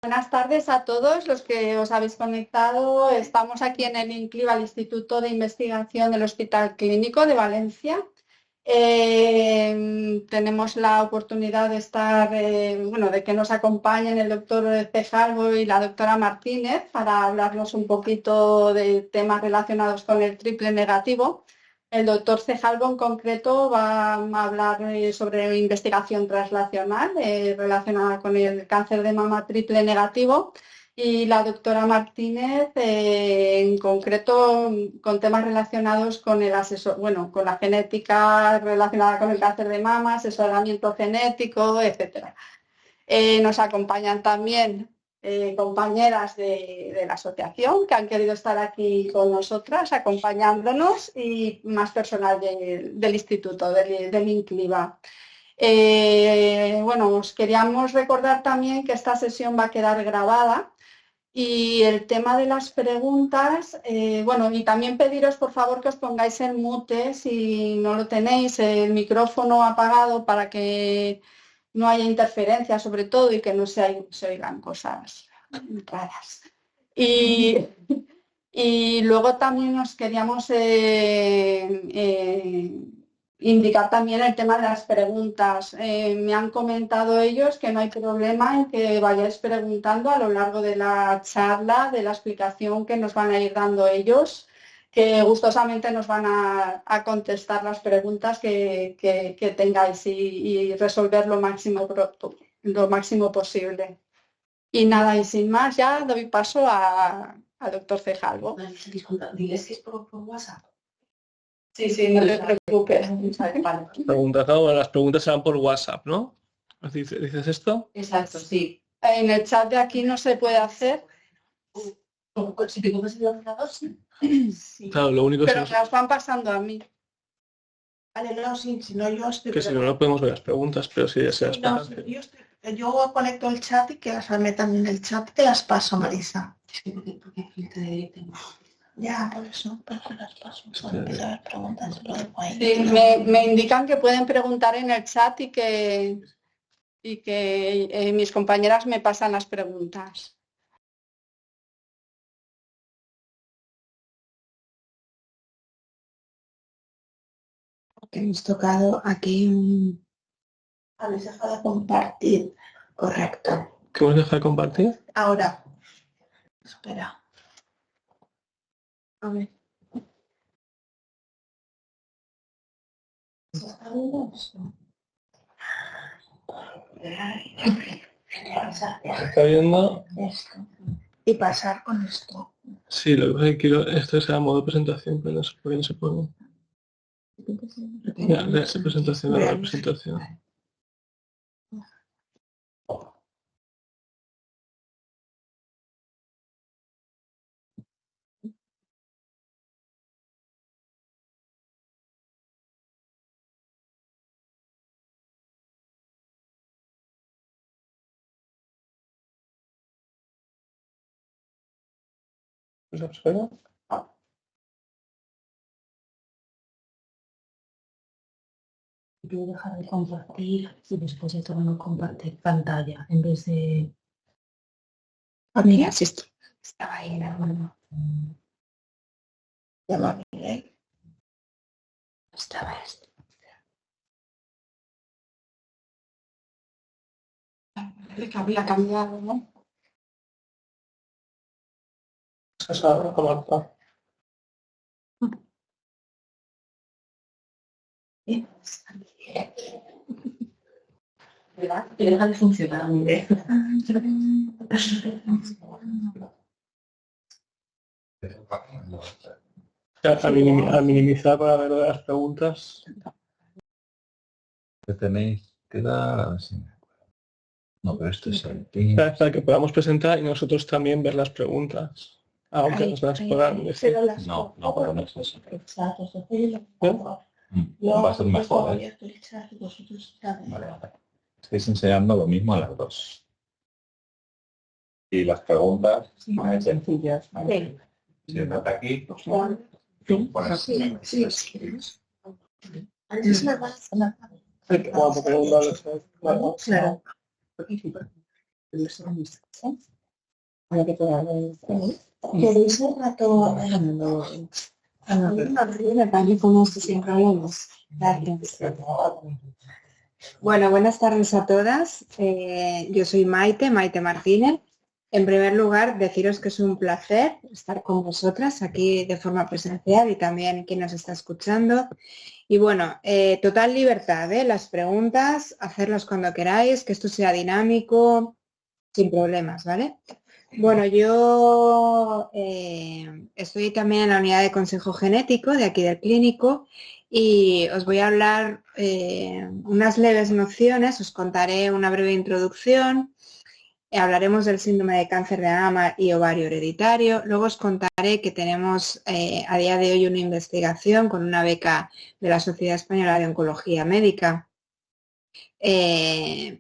Buenas tardes a todos los que os habéis conectado. Estamos aquí en el INCLIV, al Instituto de Investigación del Hospital Clínico de Valencia. Tenemos la oportunidad de estar, de que nos acompañen el doctor Cejalvo y la doctora Martínez para hablarnos un poquito de temas relacionados con el triple negativo. El doctor Cejalvo en concreto va a hablar sobre investigación translacional relacionada con el cáncer de mama triple negativo y la doctora Martínez en concreto con temas relacionados con con la genética relacionada con el cáncer de mama, asesoramiento genético, etc. Nos acompañan también compañeras de la asociación que han querido estar aquí con nosotras acompañándonos y más personal del instituto, del INCLIVA. Os queríamos recordar también que esta sesión va a quedar grabada y el tema de las preguntas, y también pediros por favor que os pongáis en mute si no lo tenéis, el micrófono apagado para que no haya interferencia sobre todo y que no se oigan cosas raras. Y luego también nos queríamos indicar también el tema de las preguntas. Me han comentado ellos que no hay problema en que vayáis preguntando a lo largo de la charla, de la explicación que nos van a ir dando ellos, que gustosamente nos van a contestar las preguntas que tengáis y resolver lo máximo posible. Y nada, y sin más, ya doy paso al doctor Cejalvo. Disculpa, diles que es por WhatsApp. Sí, no te preocupes. Las preguntas serán por WhatsApp, ¿no? ¿Dices esto? Exacto, sí. En el chat de aquí no se puede hacer. Si te coges el ordenador, sí. Claro, lo único pero es me las van pasando a mí. Vale, no, sí, si no yo estoy... que si no podemos ver las preguntas, pero si deseas... No, yo conecto el chat y que las metan en el chat y te las paso, Marisa. Es que porque filtra de directo. Ya, por eso, pero te las paso. Empieza a haber preguntas. Sí, me indican que pueden preguntar en el chat y que mis compañeras me pasan las preguntas. Hemos tocado aquí habéis dejado de compartir. Correcto. ¿Qué hemos dejado de compartir? Ahora. Espera. A ver. ¿Se está viendo esto? ¿Está viendo? Esto. Y pasar con esto. Sí, lo que pasa es que quiero... Esto es a modo de presentación, pero no sé por qué no se pone. Ya, de esa presentación a la representación. ¿Espera? Voy a dejar de compartir y después de todo no compartir pantalla en vez de... Mira, si Estaba ahí, hermano. ya me miré. Estaba esto. Que había cambiado, ¿no? Que deja de funcionar. A minimizar para ver las preguntas. Que tenéis que dar... Sí. No, pero esto es el... Para que podamos presentar y nosotros también ver las preguntas. Aunque nos las puedan decir. No, pero no es eso. Yo Va a ser mejor, ¿eh? abierto el chat y vosotros Vale. Estáis enseñando lo mismo a las dos. Y las preguntas más sencillas. Sí. Si os nota aquí, Antes me vas a la... Vamos a preguntarles. Claro. Para que pueda ver. ¿Queréis el rato? Me parece como sin problemas. Gracias. Bueno, buenas tardes a todas. Yo soy Maite Martínez. En primer lugar, deciros que es un placer estar con vosotras aquí de forma presencial y también quien nos está escuchando. Y bueno, total libertad, las preguntas, hacerlas cuando queráis, que esto sea dinámico, sin problemas, ¿vale? Bueno, yo estoy también en la unidad de consejo genético de aquí del clínico y os voy a hablar unas leves nociones, os contaré una breve introducción, hablaremos del síndrome de cáncer de mama y ovario hereditario, luego os contaré que tenemos a día de hoy una investigación con una beca de la Sociedad Española de Oncología Médica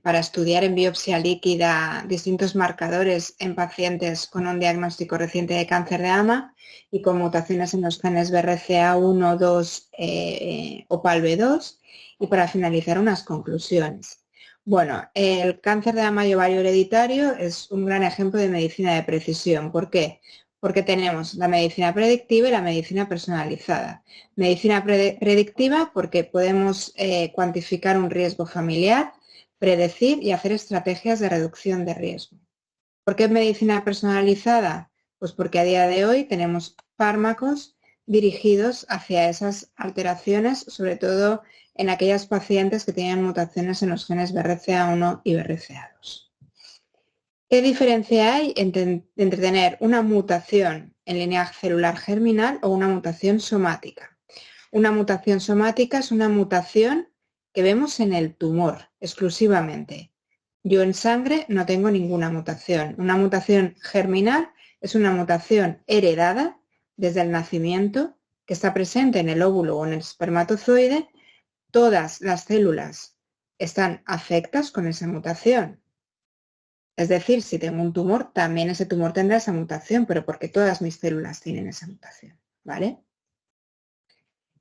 para estudiar en biopsia líquida distintos marcadores en pacientes con un diagnóstico reciente de cáncer de mama y con mutaciones en los genes BRCA1, 2 o PALB2 y para finalizar unas conclusiones. Bueno, el cáncer de mama y ovario hereditario es un gran ejemplo de medicina de precisión. ¿Por qué? Porque tenemos la medicina predictiva y la medicina personalizada. Medicina predictiva porque podemos cuantificar un riesgo familiar, predecir y hacer estrategias de reducción de riesgo. ¿Por qué medicina personalizada? Pues porque a día de hoy tenemos fármacos dirigidos hacia esas alteraciones, sobre todo en aquellas pacientes que tienen mutaciones en los genes BRCA1 y BRCA2. ¿Qué diferencia hay entre tener una mutación en línea celular germinal o una mutación somática? Una mutación somática es una mutación que vemos en el tumor exclusivamente. Yo en sangre no tengo ninguna mutación. Una mutación germinal es una mutación heredada desde el nacimiento que está presente en el óvulo o en el espermatozoide. Todas las células están afectadas con esa mutación. Es decir, si tengo un tumor, también ese tumor tendrá esa mutación, pero porque todas mis células tienen esa mutación, ¿vale?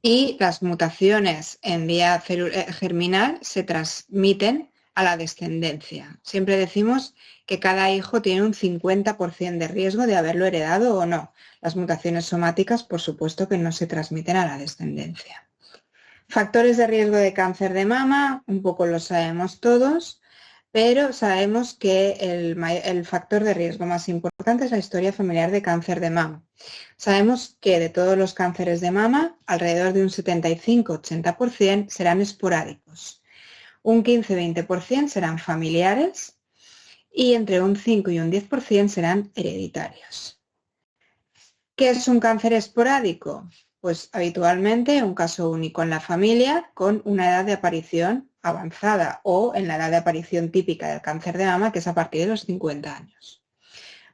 Y las mutaciones en vía germinal se transmiten a la descendencia. Siempre decimos que cada hijo tiene un 50% de riesgo de haberlo heredado o no. Las mutaciones somáticas, por supuesto, que no se transmiten a la descendencia. Factores de riesgo de cáncer de mama, un poco lo sabemos todos, pero sabemos que el factor de riesgo más importante es la historia familiar de cáncer de mama. Sabemos que de todos los cánceres de mama, alrededor de un 75-80% serán esporádicos. Un 15-20% serán familiares y entre un 5 y un 10% serán hereditarios. ¿Qué es un cáncer esporádico? Pues habitualmente un caso único en la familia con una edad de aparición avanzada o en la edad de aparición típica del cáncer de mama, que es a partir de los 50 años.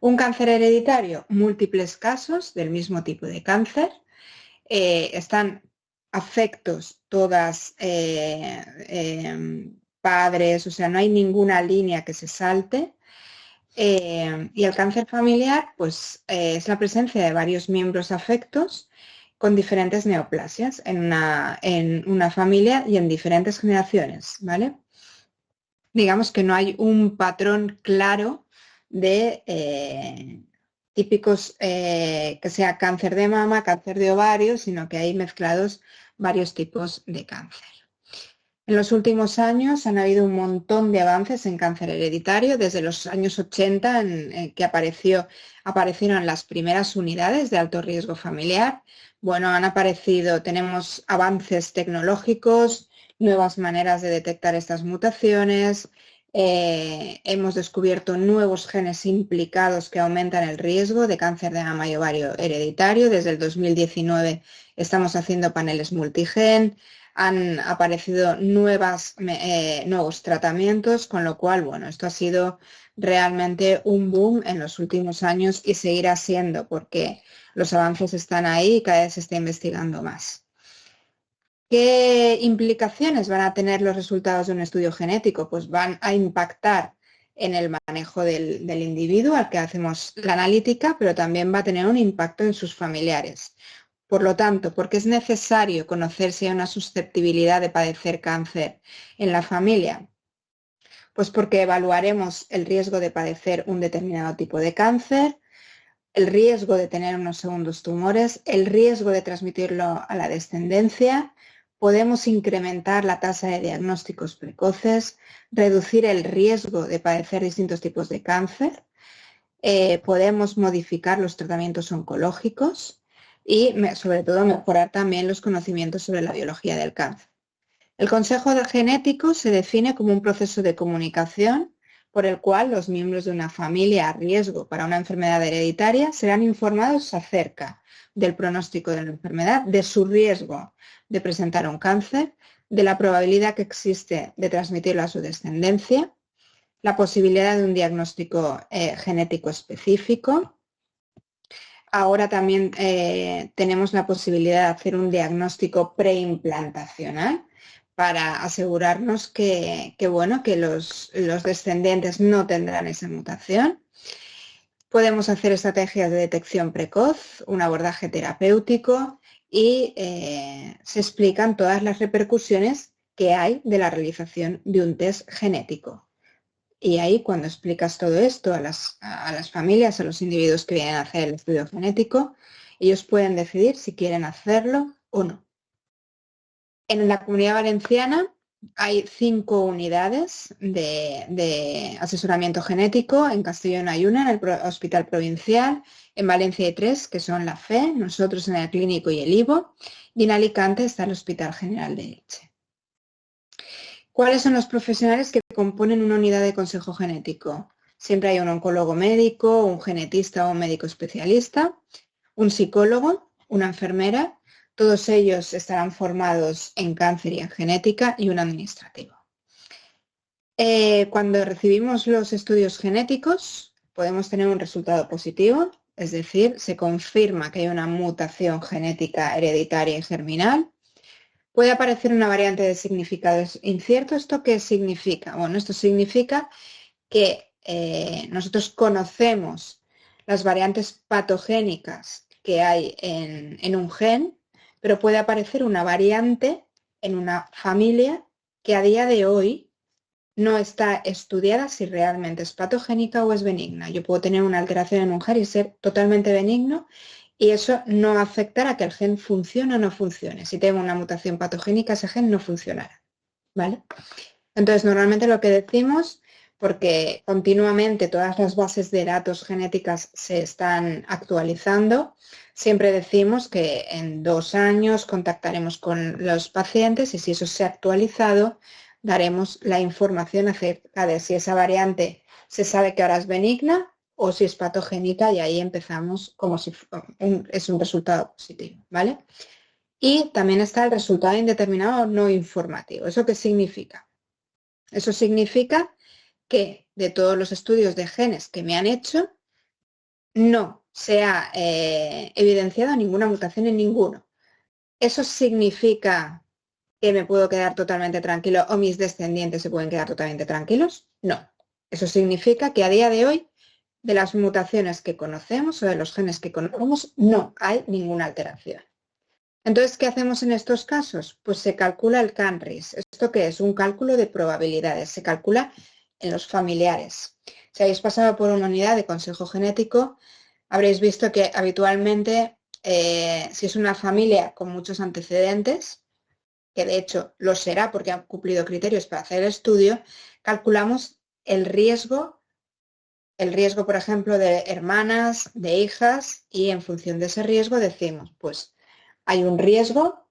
Un cáncer hereditario, múltiples casos del mismo tipo de cáncer, están afectos todas padres, o sea, no hay ninguna línea que se salte. Y el cáncer familiar, pues es la presencia de varios miembros afectos con diferentes neoplasias en una familia y en diferentes generaciones, ¿vale? Digamos que no hay un patrón claro de típicos que sea cáncer de mama, cáncer de ovario, sino que hay mezclados varios tipos de cáncer. En los últimos años han habido un montón de avances en cáncer hereditario, desde los años 80 en que aparecieron las primeras unidades de alto riesgo familiar. Bueno, tenemos avances tecnológicos, nuevas maneras de detectar estas mutaciones, hemos descubierto nuevos genes implicados que aumentan el riesgo de cáncer de mama y ovario hereditario. Desde el 2019 estamos haciendo paneles multigen, han aparecido nuevos tratamientos, con lo cual, bueno, esto ha sido realmente un boom en los últimos años y seguirá siendo porque los avances están ahí y cada vez se está investigando más. ¿Qué implicaciones van a tener los resultados de un estudio genético? Pues van a impactar en el manejo del individuo al que hacemos la analítica, pero también va a tener un impacto en sus familiares. Por lo tanto, ¿por qué es necesario conocer si hay una susceptibilidad de padecer cáncer en la familia? Pues porque evaluaremos el riesgo de padecer un determinado tipo de cáncer, el riesgo de tener unos segundos tumores, el riesgo de transmitirlo a la descendencia. Podemos incrementar la tasa de diagnósticos precoces, reducir el riesgo de padecer distintos tipos de cáncer, podemos modificar los tratamientos oncológicos y, sobre todo, mejorar también los conocimientos sobre la biología del cáncer. El consejo genético se define como un proceso de comunicación por el cual los miembros de una familia a riesgo para una enfermedad hereditaria serán informados acerca del pronóstico de la enfermedad, de su riesgo de presentar un cáncer, de la probabilidad que existe de transmitirlo a su descendencia, la posibilidad de un diagnóstico genético específico. Ahora también tenemos la posibilidad de hacer un diagnóstico preimplantacional para asegurarnos que los descendientes no tendrán esa mutación. Podemos hacer estrategias de detección precoz, un abordaje terapéutico y se explican todas las repercusiones que hay de la realización de un test genético. Y ahí, cuando explicas todo esto a las familias, a los individuos que vienen a hacer el estudio genético, ellos pueden decidir si quieren hacerlo o no. En la Comunidad Valenciana hay 5 unidades de asesoramiento genético. En Castellón hay una, en el Hospital Provincial. En Valencia hay 3, que son la FE, nosotros en el Clínico y el IVO. Y en Alicante está el Hospital General de Elche. ¿Cuáles son los profesionales que componen una unidad de consejo genético? Siempre hay un oncólogo médico, un genetista o un médico especialista, un psicólogo, una enfermera. Todos ellos estarán formados en cáncer y en genética, y un administrativo. Cuando recibimos los estudios genéticos, podemos tener un resultado positivo, es decir, se confirma que hay una mutación genética hereditaria y germinal. Puede aparecer una variante de significado incierto. ¿Esto qué significa? Bueno, esto significa que nosotros conocemos las variantes patogénicas que hay en un gen, pero puede aparecer una variante en una familia que a día de hoy no está estudiada si realmente es patogénica o es benigna. Yo puedo tener una alteración en un gen y ser totalmente benigno, y eso no afectará a que el gen funcione o no funcione. Si tengo una mutación patogénica, ese gen no funcionará, ¿vale? Entonces, normalmente lo que decimos, porque continuamente todas las bases de datos genéticas se están actualizando, siempre decimos que en 2 años contactaremos con los pacientes y, si eso se ha actualizado, daremos la información acerca de si esa variante se sabe que ahora es benigna o si es patogénica, y ahí empezamos como si es un resultado positivo, ¿vale? Y también está el resultado indeterminado no informativo. ¿Eso qué significa? Eso significa que de todos los estudios de genes que me han hecho, no se ha evidenciado ninguna mutación en ninguno. ¿Eso significa que me puedo quedar totalmente tranquilo o mis descendientes se pueden quedar totalmente tranquilos? No. Eso significa que a día de hoy, de las mutaciones que conocemos o de los genes que conocemos, no hay ninguna alteración. Entonces, ¿qué hacemos en estos casos? Pues se calcula el CANRIS. ¿Esto qué es? Un cálculo de probabilidades. Se calcula en los familiares. Si habéis pasado por una unidad de consejo genético, habréis visto que habitualmente, si es una familia con muchos antecedentes, que de hecho lo será porque han cumplido criterios para hacer el estudio, calculamos el riesgo, por ejemplo, de hermanas, de hijas, y en función de ese riesgo decimos, pues hay un riesgo,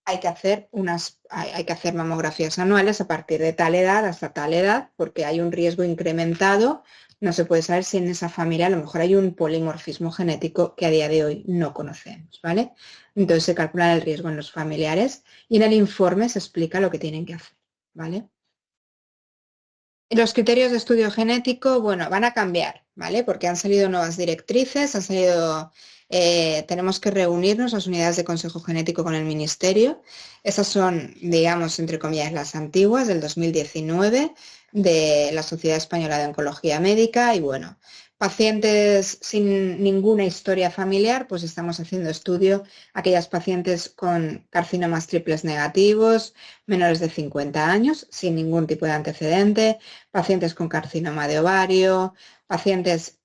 hay que hacer mamografías anuales a partir de tal edad hasta tal edad, porque hay un riesgo incrementado. No se puede saber si en esa familia a lo mejor hay un polimorfismo genético que a día de hoy no conocemos, ¿vale? Entonces se calcula el riesgo en los familiares y en el informe se explica lo que tienen que hacer, ¿vale? Los criterios de estudio genético, bueno, van a cambiar, ¿vale? Porque han salido nuevas directrices, tenemos que reunirnos las unidades de consejo genético con el ministerio. Esas son, digamos, entre comillas, las antiguas del 2019 de la Sociedad Española de Oncología Médica, y bueno, Pacientes sin ninguna historia familiar, pues estamos haciendo estudio aquellas pacientes con carcinomas triples negativos, menores de 50 años, sin ningún tipo de antecedente, pacientes con carcinoma de ovario, pacientes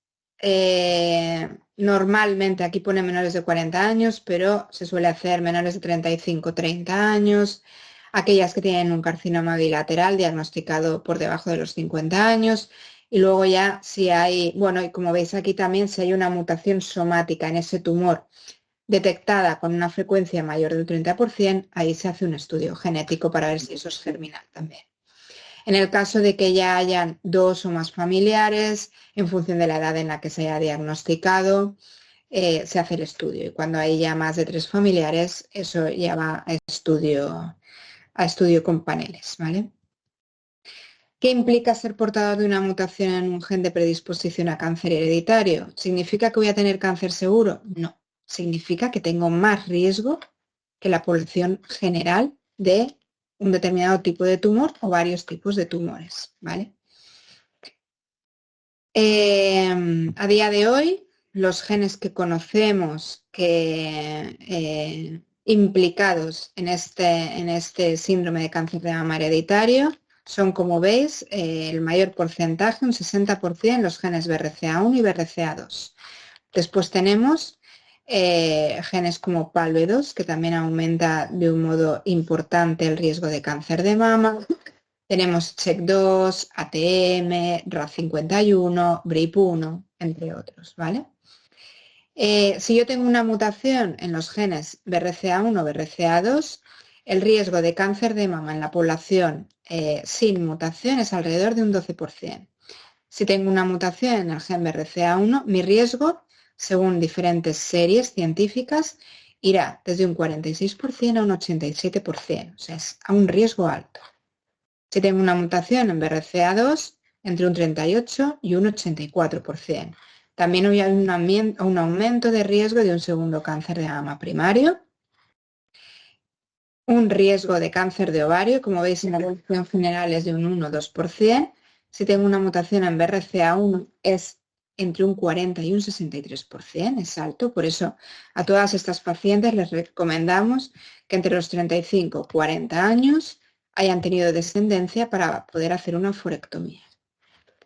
normalmente aquí pone menores de 40 años, pero se suele hacer menores de 35, 30 años, aquellas que tienen un carcinoma bilateral diagnosticado por debajo de los 50 años, y luego ya si hay, bueno, y como veis aquí también, si hay una mutación somática en ese tumor detectada con una frecuencia mayor del 30%, ahí se hace un estudio genético para ver si eso es germinal también. En el caso de que ya hayan 2 o más familiares, en función de la edad en la que se haya diagnosticado, se hace el estudio. Y cuando hay ya más de 3 familiares, eso ya va a estudio con paneles, ¿vale? ¿Qué implica ser portador de una mutación en un gen de predisposición a cáncer hereditario? ¿Significa que voy a tener cáncer seguro? No. Significa que tengo más riesgo que la población general de un determinado tipo de tumor o varios tipos de tumores, ¿vale? A día de hoy, los genes que conocemos que implicados en este síndrome de cáncer de mama hereditario son, como veis, el mayor porcentaje, un 60%, los genes BRCA1 y BRCA2. Después tenemos genes como PALB2, que también aumenta de un modo importante el riesgo de cáncer de mama. Tenemos CHEK2, ATM, RAF51, BRIP1, entre otros, ¿vale? Si yo tengo una mutación en los genes BRCA1 o BRCA2, el riesgo de cáncer de mama en la población sin mutación es alrededor de un 12%. Si tengo una mutación en el gen BRCA1, mi riesgo, según diferentes series científicas, irá desde un 46% a un 87%, o sea, es a un riesgo alto. Si tengo una mutación en BRCA2, entre un 38 y un 84%. También hay un aumento de riesgo de un segundo cáncer de mama primario, un riesgo de cáncer de ovario, como veis en la evolución general es de un 1 o 2%. Si tengo una mutación en BRCA1 es entre un 40 y un 63%, es alto. Por eso a todas estas pacientes les recomendamos que entre los 35 y 40 años hayan tenido descendencia para poder hacer una oforectomía.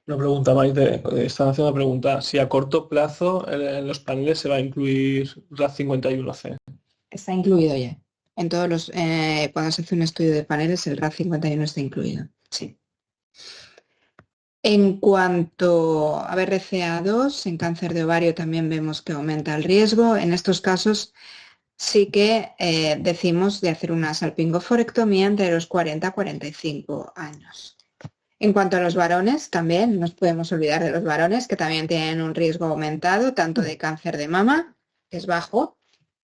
Una pregunta, Maite, están haciendo una pregunta. Si a corto plazo en los paneles se va a incluir RAF51C. Está incluido ya. En todos los, cuando se hace un estudio de paneles, el RAF51 está incluido. Sí. En cuanto a BRCA2, en cáncer de ovario también vemos que aumenta el riesgo. En estos casos sí que decimos de hacer una salpingoforectomía entre los 40 a 45 años. En cuanto a los varones, también no nos podemos olvidar de los varones que también tienen un riesgo aumentado, tanto de cáncer de mama, que es bajo,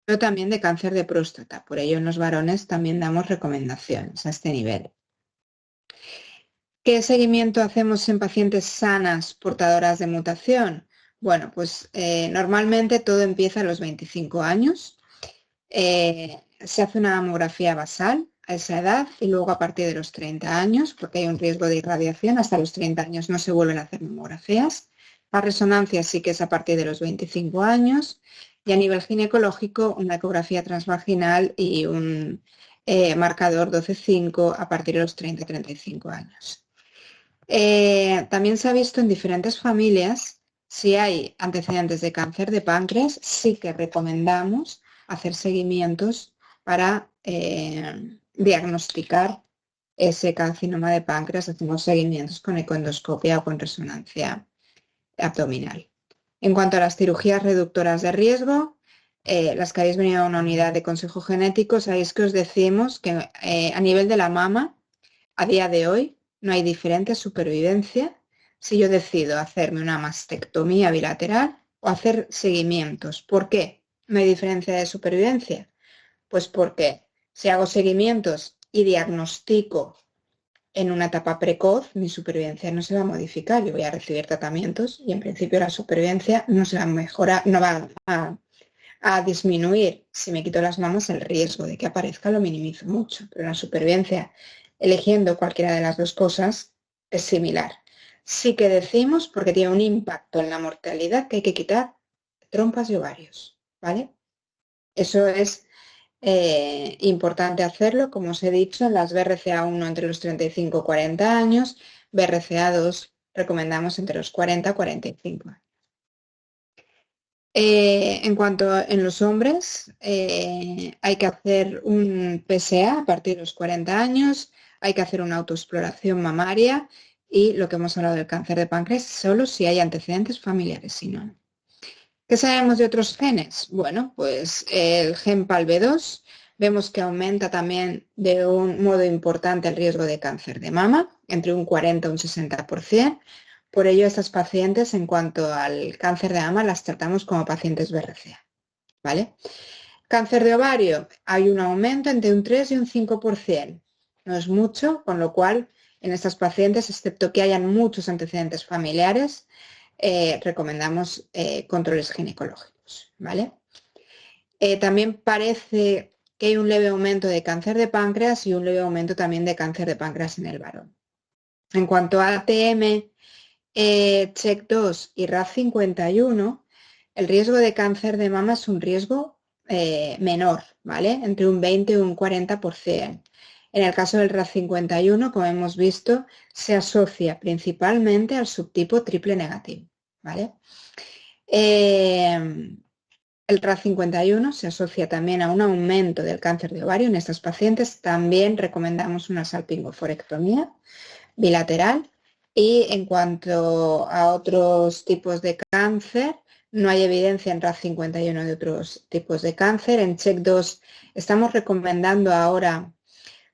pero también de cáncer de próstata. Por ello, en los varones también damos recomendaciones a este nivel. ¿Qué seguimiento hacemos en pacientes sanas portadoras de mutación? Bueno, pues normalmente todo empieza a los 25 años. Se hace una mamografía basal a esa edad y luego a partir de los 30 años, porque hay un riesgo de irradiación, hasta los 30 años no se vuelven a hacer mamografías. La resonancia sí que es a partir de los 25 años y a nivel ginecológico una ecografía transvaginal y un marcador 12,5 a partir de los 30-35 años. También se ha visto en diferentes familias, si hay antecedentes de cáncer de páncreas, sí que recomendamos hacer seguimientos para diagnosticar ese carcinoma de páncreas. Hacemos seguimientos con ecoendoscopia o con resonancia abdominal. En cuanto a las cirugías reductoras de riesgo, las que habéis venido a una unidad de consejo genético, sabéis que os decimos que a nivel de la mama, a día de hoy, no hay diferente supervivencia si yo decido hacerme una mastectomía bilateral o hacer seguimientos. ¿Por qué no hay diferencia de supervivencia? Pues porque si hago seguimientos y diagnostico en una etapa precoz, mi supervivencia no se va a modificar. Yo voy a recibir tratamientos y en principio la supervivencia no se va a mejorar, no va a disminuir. Si me quito las mamas, el riesgo de que aparezca lo minimizo mucho, pero la supervivencia, eligiendo cualquiera de las dos cosas, es similar. sí que decimos, porque tiene un impacto en la mortalidad, que hay que quitar trompas y ovarios, ¿vale? Eso es importante hacerlo, como os he dicho, en las BRCA1 entre los 35 y 40 años, BRCA2 recomendamos entre los 40 y 45 años. En cuanto en los hombres, hay que hacer un PSA a partir de los 40 años, hay que hacer una autoexploración mamaria y lo que hemos hablado del cáncer de páncreas solo si hay antecedentes familiares, si no. ¿Qué sabemos de otros genes? Bueno, pues el gen PALB2 vemos que aumenta también de un modo importante el riesgo de cáncer de mama, entre un 40 y un 60%. Por ello, estas pacientes, en cuanto al cáncer de mama, las tratamos como pacientes BRCA, ¿vale? Cáncer de ovario, hay un aumento entre un 3 y un 5%. No es mucho, con lo cual, en estas pacientes, excepto que hayan muchos antecedentes familiares, recomendamos controles ginecológicos, ¿vale? También parece que hay un leve aumento de cáncer de páncreas y un leve aumento también de cáncer de páncreas en el varón. En cuanto a ATM, CHEK2 y RAF51, el riesgo de cáncer de mama es un riesgo menor, ¿vale? Entre un 20 y un 40%. En el caso del RAF51, como hemos visto, se asocia principalmente al subtipo triple negativo, ¿vale? El RAF51 se asocia también a un aumento del cáncer de ovario en estas pacientes. También recomendamos una salpingoforectomía bilateral. Y en cuanto a otros tipos de cáncer, no hay evidencia en RAF51 de otros tipos de cáncer. En CHEK2 estamos recomendando ahora,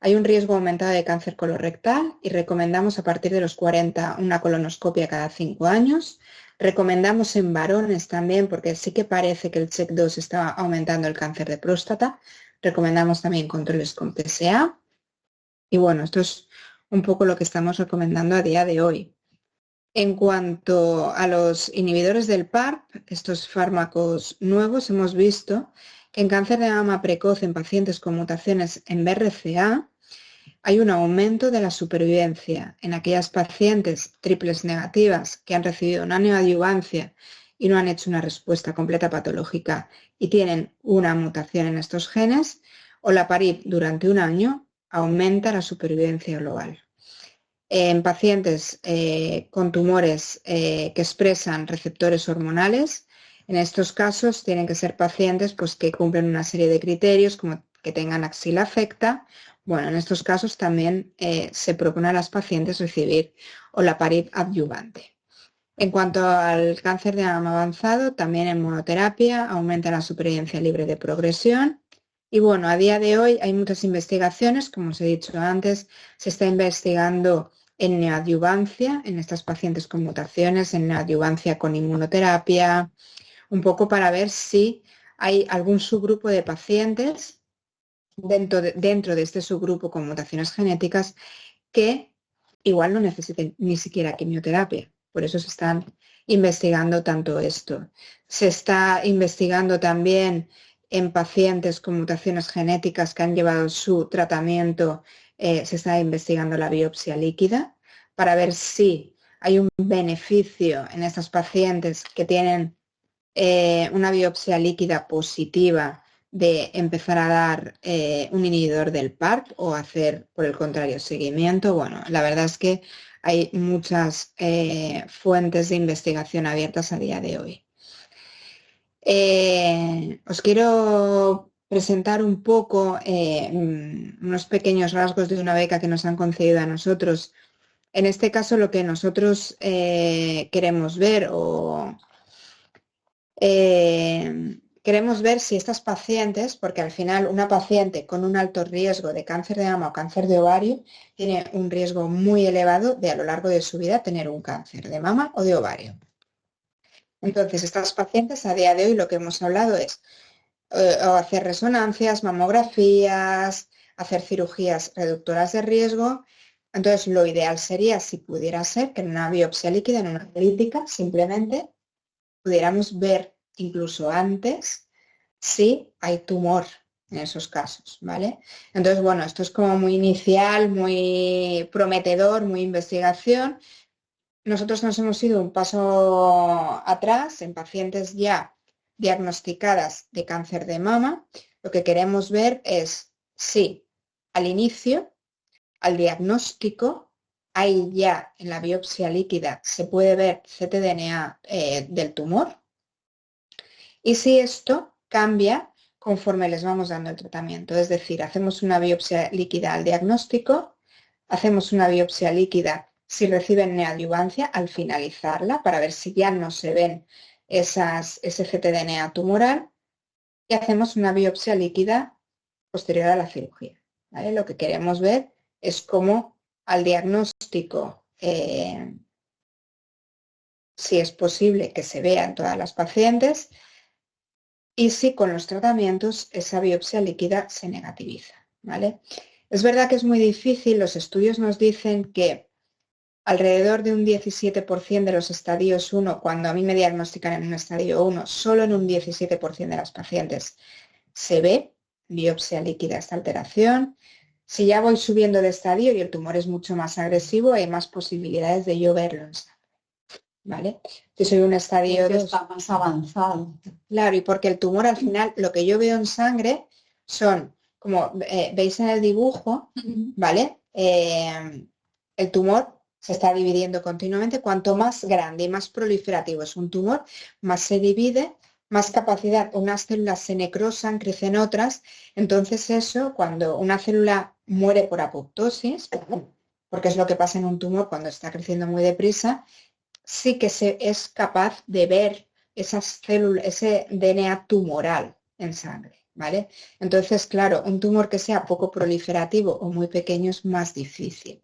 hay un riesgo aumentado de cáncer colorectal y recomendamos a partir de los 40 una colonoscopia cada 5 años. Recomendamos en varones también, porque sí que parece que el CHEK2 está aumentando el cáncer de próstata. Recomendamos también controles con PSA. Y bueno, esto es un poco lo que estamos recomendando a día de hoy. En cuanto a los inhibidores del PARP, estos fármacos nuevos, hemos visto que en cáncer de mama precoz en pacientes con mutaciones en BRCA hay un aumento de la supervivencia en aquellas pacientes triples negativas que han recibido una neoadyuvancia y no han hecho una respuesta completa patológica y tienen una mutación en estos genes. Olaparib durante un año aumenta la supervivencia global. En pacientes con tumores que expresan receptores hormonales, en estos casos tienen que ser pacientes pues, que cumplen una serie de criterios como que tengan axila afecta. Bueno, en estos casos también se propone a las pacientes recibir olaparib adyuvante. En cuanto al cáncer de mama avanzado, también en monoterapia aumenta la supervivencia libre de progresión. Y bueno, a día de hoy hay muchas investigaciones, como os he dicho antes, se está investigando en neoadyuvancia, en estas pacientes con mutaciones, en neoadyuvancia con inmunoterapia, un poco para ver si hay algún subgrupo de pacientes dentro de este subgrupo con mutaciones genéticas que igual no necesiten ni siquiera quimioterapia. Por eso se están investigando tanto esto. Se está investigando también en pacientes con mutaciones genéticas que han llevado su tratamiento, se está investigando la biopsia líquida para ver si hay un beneficio en estas pacientes que tienen una biopsia líquida positiva de empezar a dar un inhibidor del PARP o hacer, por el contrario, seguimiento. Bueno, la verdad es que hay muchas fuentes de investigación abiertas a día de hoy. Os quiero presentar un poco unos pequeños rasgos de una beca que nos han concedido a nosotros. En este caso, lo que nosotros queremos ver queremos ver si estas pacientes, porque al final una paciente con un alto riesgo de cáncer de mama o cáncer de ovario tiene un riesgo muy elevado de a lo largo de su vida tener un cáncer de mama o de ovario. Entonces, estas pacientes a día de hoy lo que hemos hablado es hacer resonancias, mamografías, hacer cirugías reductoras de riesgo. Entonces, lo ideal sería, si pudiera ser, que en una biopsia líquida, en una analítica, simplemente pudiéramos ver incluso antes si hay tumor en esos casos, ¿vale? Entonces, bueno, esto es como muy inicial, muy prometedor, muy investigación. nosotros nos hemos ido un paso atrás en pacientes ya diagnosticadas de cáncer de mama. Lo que queremos ver es si al inicio, al diagnóstico, ahí ya en la biopsia líquida se puede ver ctDNA del tumor y si esto cambia conforme les vamos dando el tratamiento. Es decir, hacemos una biopsia líquida al diagnóstico, hacemos una biopsia líquida si reciben neoadyuvancia al finalizarla para ver si ya no se ven ese ctDNA tumoral y hacemos una biopsia líquida posterior a la cirugía. ¿Vale? Lo que queremos ver es cómo al diagnóstico, si es posible que se vea en todas las pacientes y si con los tratamientos esa biopsia líquida se negativiza. ¿Vale? Es verdad que es muy difícil, los estudios nos dicen que alrededor de un 17% de los estadios 1, cuando a mí me diagnostican en un estadio 1, solo en un 17% de las pacientes se ve biopsia líquida esta alteración. Si ya voy subiendo de estadio y el tumor es mucho más agresivo, hay más posibilidades de yo verlo en sangre. ¿Vale? Si soy un estadio 2, está más avanzado. Claro, y porque el tumor al final, lo que yo veo en sangre son, como veis en el dibujo, ¿vale? El tumor se está dividiendo continuamente. Cuanto más grande y más proliferativo es un tumor, más se divide, más capacidad, unas células se necrosan, crecen otras. Entonces eso, cuando una célula muere por apoptosis, porque es lo que pasa en un tumor cuando está creciendo muy deprisa, sí que se es capaz de ver esas células, ese DNA tumoral en sangre, ¿vale? Entonces, claro, un tumor que sea poco proliferativo o muy pequeño es más difícil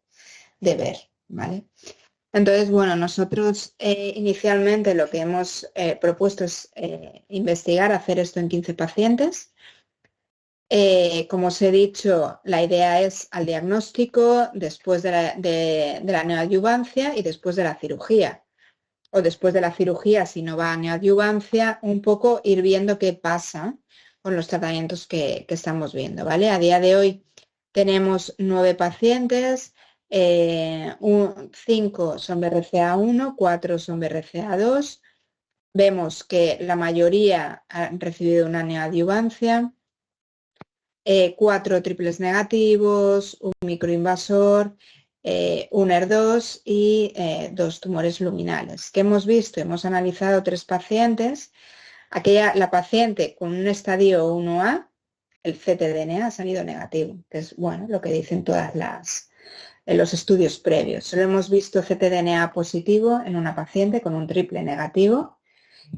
de ver, ¿vale? Entonces, bueno, nosotros inicialmente lo que hemos propuesto es investigar, hacer esto en 15 pacientes. Como os he dicho, la idea es al diagnóstico, después de la neoadyuvancia y después de la cirugía. O después de la cirugía, si no va a neoadyuvancia, un poco ir viendo qué pasa con los tratamientos que estamos viendo, ¿vale? A día de hoy tenemos 9 pacientes, 5 son BRCA1, 4 son BRCA2. Vemos que la mayoría han recibido una neoadyuvancia, 4 triples negativos, un microinvasor, un ER2 y 2 tumores luminales. ¿Qué hemos visto? Hemos analizado 3 pacientes. La paciente con un estadio 1A, el ctDNA ha salido negativo, que es bueno lo que dicen en los estudios previos. Solo hemos visto ctDNA positivo en una paciente con un triple negativo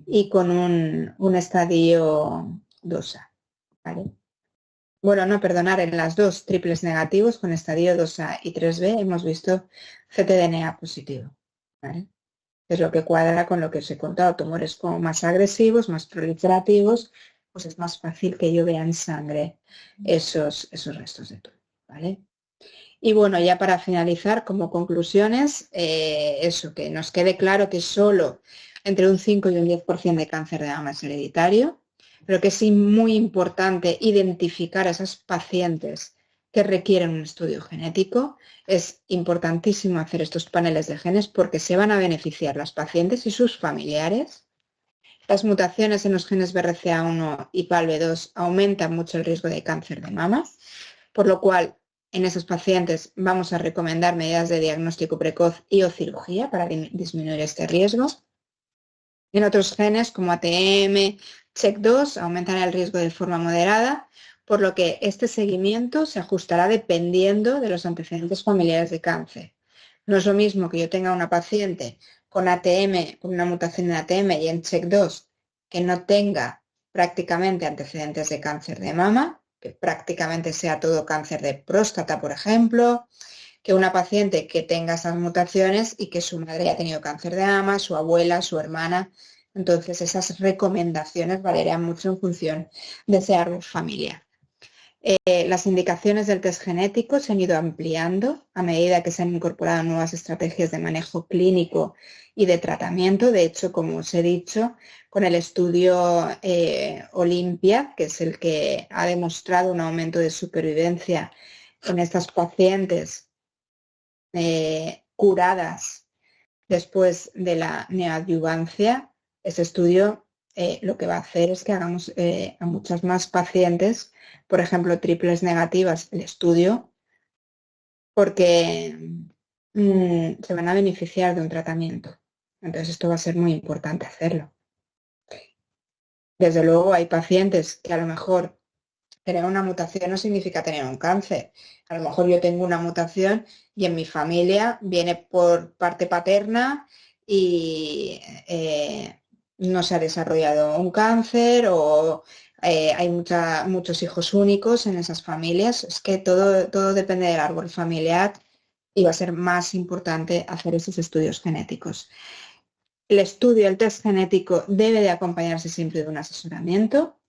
y con un estadio 2A. ¿Vale? Bueno, no, perdonar, en las 2 triples negativos con estadio 2A y 3B hemos visto ctDNA positivo. ¿Vale? Es lo que cuadra con lo que os he contado. Tumores como más agresivos, más proliferativos, pues es más fácil que yo vea en sangre esos restos de tumor. ¿Vale? Y bueno, ya para finalizar, como conclusiones, eso, que nos quede claro que solo entre un 5 y un 10% de cáncer de mama es hereditario, pero que es muy importante identificar a esos pacientes que requieren un estudio genético. Es importantísimo hacer estos paneles de genes porque se van a beneficiar las pacientes y sus familiares. Las mutaciones en los genes BRCA1 y PALB2 aumentan mucho el riesgo de cáncer de mama, por lo cual en esos pacientes vamos a recomendar medidas de diagnóstico precoz y o cirugía para disminuir este riesgo. En otros genes como ATM, CHEK2 aumentan el riesgo de forma moderada, por lo que este seguimiento se ajustará dependiendo de los antecedentes familiares de cáncer. No es lo mismo que yo tenga una paciente con ATM, con una mutación en ATM y en CHEK2 que no tenga prácticamente antecedentes de cáncer de mama, que prácticamente sea todo cáncer de próstata, por ejemplo, que una paciente que tenga esas mutaciones y que su madre haya tenido cáncer de mama, su abuela, su hermana. Entonces esas recomendaciones variarían mucho en función de ese árbol familiar. Las indicaciones del test genético se han ido ampliando a medida que se han incorporado nuevas estrategias de manejo clínico y de tratamiento. De hecho, como os he dicho, con el estudio Olympia, que es el que ha demostrado un aumento de supervivencia en estas pacientes curadas Después de la neoadyuvancia, ese estudio lo que va a hacer es que hagamos a muchas más pacientes, por ejemplo, triples negativas, el estudio, porque se van a beneficiar de un tratamiento. Entonces esto va a ser muy importante hacerlo. Desde luego hay pacientes que a lo mejor tener una mutación no significa tener un cáncer. A lo mejor yo tengo una mutación y en mi familia viene por parte paterna y no se ha desarrollado un cáncer o hay muchos hijos únicos en esas familias. Es que todo depende del árbol familiar y va a ser más importante hacer esos estudios genéticos. El estudio, el test genético debe de acompañarse siempre de un asesoramiento.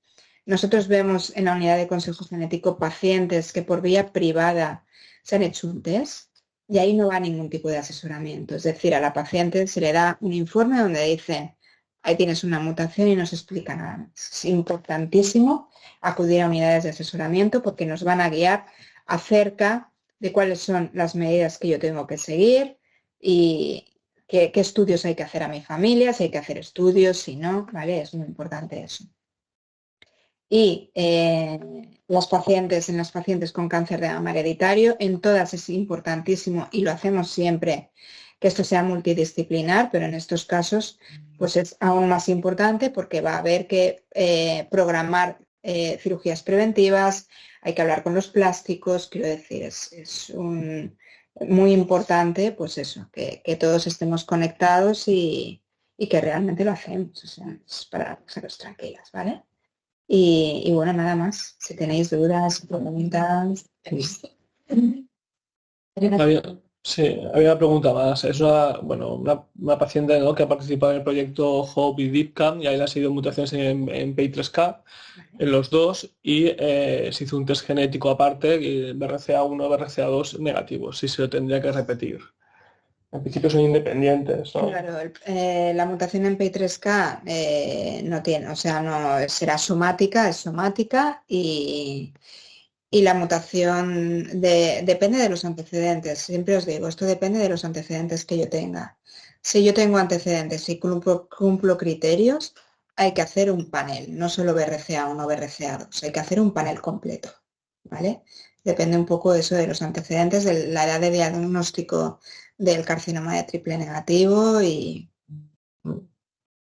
Nosotros vemos en la unidad de consejo genético pacientes que por vía privada se han hecho un test y ahí no va ningún tipo de asesoramiento. Es decir, a la paciente se le da un informe donde dice, ahí tienes una mutación y no se explica nada más. Es importantísimo acudir a unidades de asesoramiento porque nos van a guiar acerca de cuáles son las medidas que yo tengo que seguir y qué estudios hay que hacer a mi familia, si hay que hacer estudios, si no, ¿vale? Es muy importante eso. Y en los pacientes con cáncer de mama hereditario, en todas es importantísimo y lo hacemos siempre que esto sea multidisciplinar, pero en estos casos pues es aún más importante porque va a haber que programar cirugías preventivas, hay que hablar con los plásticos, quiero decir, es muy importante pues eso, que todos estemos conectados y que realmente lo hacemos, o sea, es para dejaros tranquilas, ¿vale? Y bueno, nada más. Si tenéis dudas, preguntas. Había una pregunta más. Es una paciente, ¿no?, que ha participado en el proyecto Hope y DeepCam y ahí le ha sido mutaciones en PI3K, en los dos, y se hizo un test genético aparte, BRCA1, BRCA2 negativos, si se lo tendría que repetir. En principio son independientes, ¿no? Claro, la mutación en PI3K no tiene, o sea, no será somática, es somática y la mutación depende de los antecedentes. Siempre os digo, esto depende de los antecedentes que yo tenga. Si yo tengo antecedentes y cumplo criterios, hay que hacer un panel, no solo BRCA1 o BRCA2, hay que hacer un panel completo, ¿vale? Depende un poco de eso, de los antecedentes, de la edad de diagnóstico del carcinoma de triple negativo y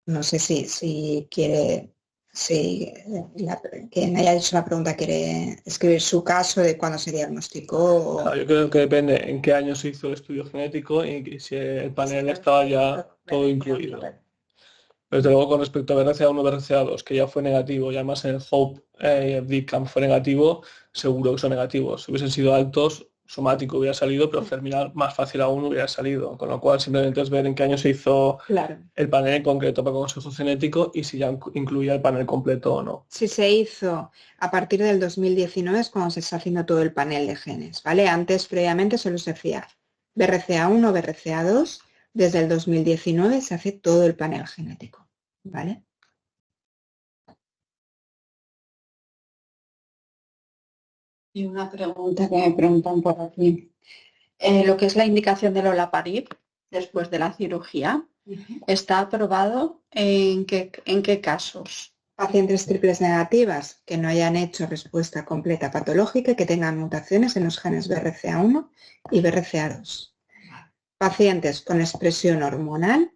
no sé si quiere, quien haya hecho la pregunta quiere escribir su caso de cuándo se diagnosticó. Claro, yo creo que depende en qué año se hizo el estudio genético y si el panel estaba ya todo incluido. Pero desde luego con respecto a BRCA1, BRCA2, que ya fue negativo, y además en el Hope DeepCam fue negativo, seguro que son negativos. Si hubiesen sido altos, somático hubiera salido, pero terminal más fácil aún hubiera salido. Con lo cual simplemente es ver en qué año se hizo el panel concreto para consejo genético y si ya incluía el panel completo o no. Si se hizo a partir del 2019 es cuando se está haciendo todo el panel de genes, ¿vale? Antes, previamente, solo se hacía BRCA1, BRCA2. Desde el 2019 se hace todo el panel genético, ¿vale? Y una pregunta que me preguntan por aquí. Lo que es la indicación del olaparib después de la cirugía, ¿está aprobado en qué casos? Pacientes triples negativas que no hayan hecho respuesta completa patológica y que tengan mutaciones en los genes BRCA1 y BRCA2. Pacientes con expresión hormonal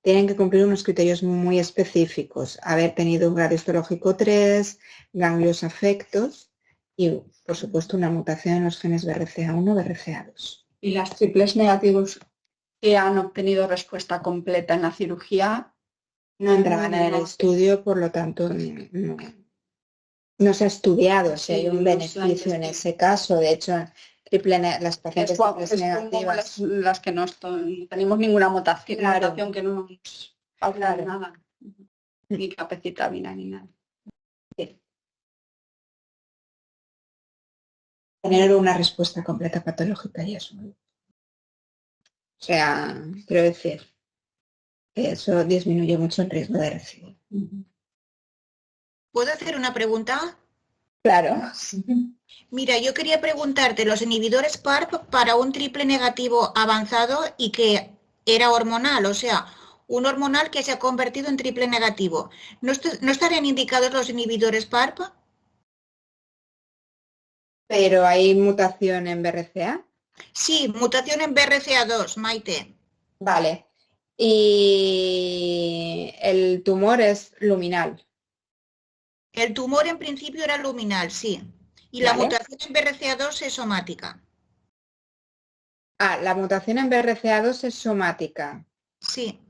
tienen que cumplir unos criterios muy específicos, haber tenido un grado histológico 3, ganglios afectos y, por supuesto, una mutación en los genes BRCA1, BRCA2. ¿Y las triples negativos que han obtenido respuesta completa en la cirugía? No entraban en el estudio, por lo tanto, no se ha estudiado si hay un beneficio en ese caso. De hecho, las pacientes triples negativas, las que no tenemos ninguna mutación, que no nos habla de nada, ni capecitamina ni nada. Sí. Tener una respuesta completa patológica y eso. O sea, quiero decir que eso disminuye mucho el riesgo de recibo. ¿Puedo hacer una pregunta? Claro. Mira, yo quería preguntarte, los inhibidores PARP para un triple negativo avanzado y que era hormonal, o sea, un hormonal que se ha convertido en triple negativo. ¿No estarían indicados los inhibidores PARP? Pero hay mutación en BRCA. Sí, mutación en BRCA2, Maite. Vale. Y el tumor es luminal. El tumor en principio era luminal, sí. Y la Vale. mutación en BRCA2 es somática. Ah, la mutación en BRCA2 es somática. Sí.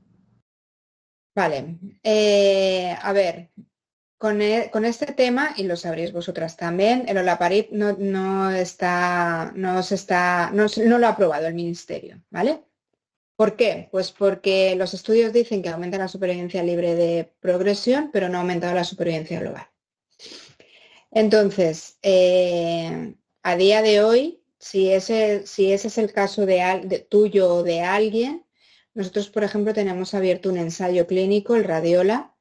Vale. A ver, con este tema, y lo sabréis vosotras también, el olaparib no lo ha aprobado el Ministerio, ¿vale? ¿Por qué? Pues porque los estudios dicen que aumenta la supervivencia libre de progresión, pero no ha aumentado la supervivencia global. Entonces, a día de hoy, si ese es el caso de tuyo o de alguien, nosotros, por ejemplo, tenemos abierto un ensayo clínico, el Radiola,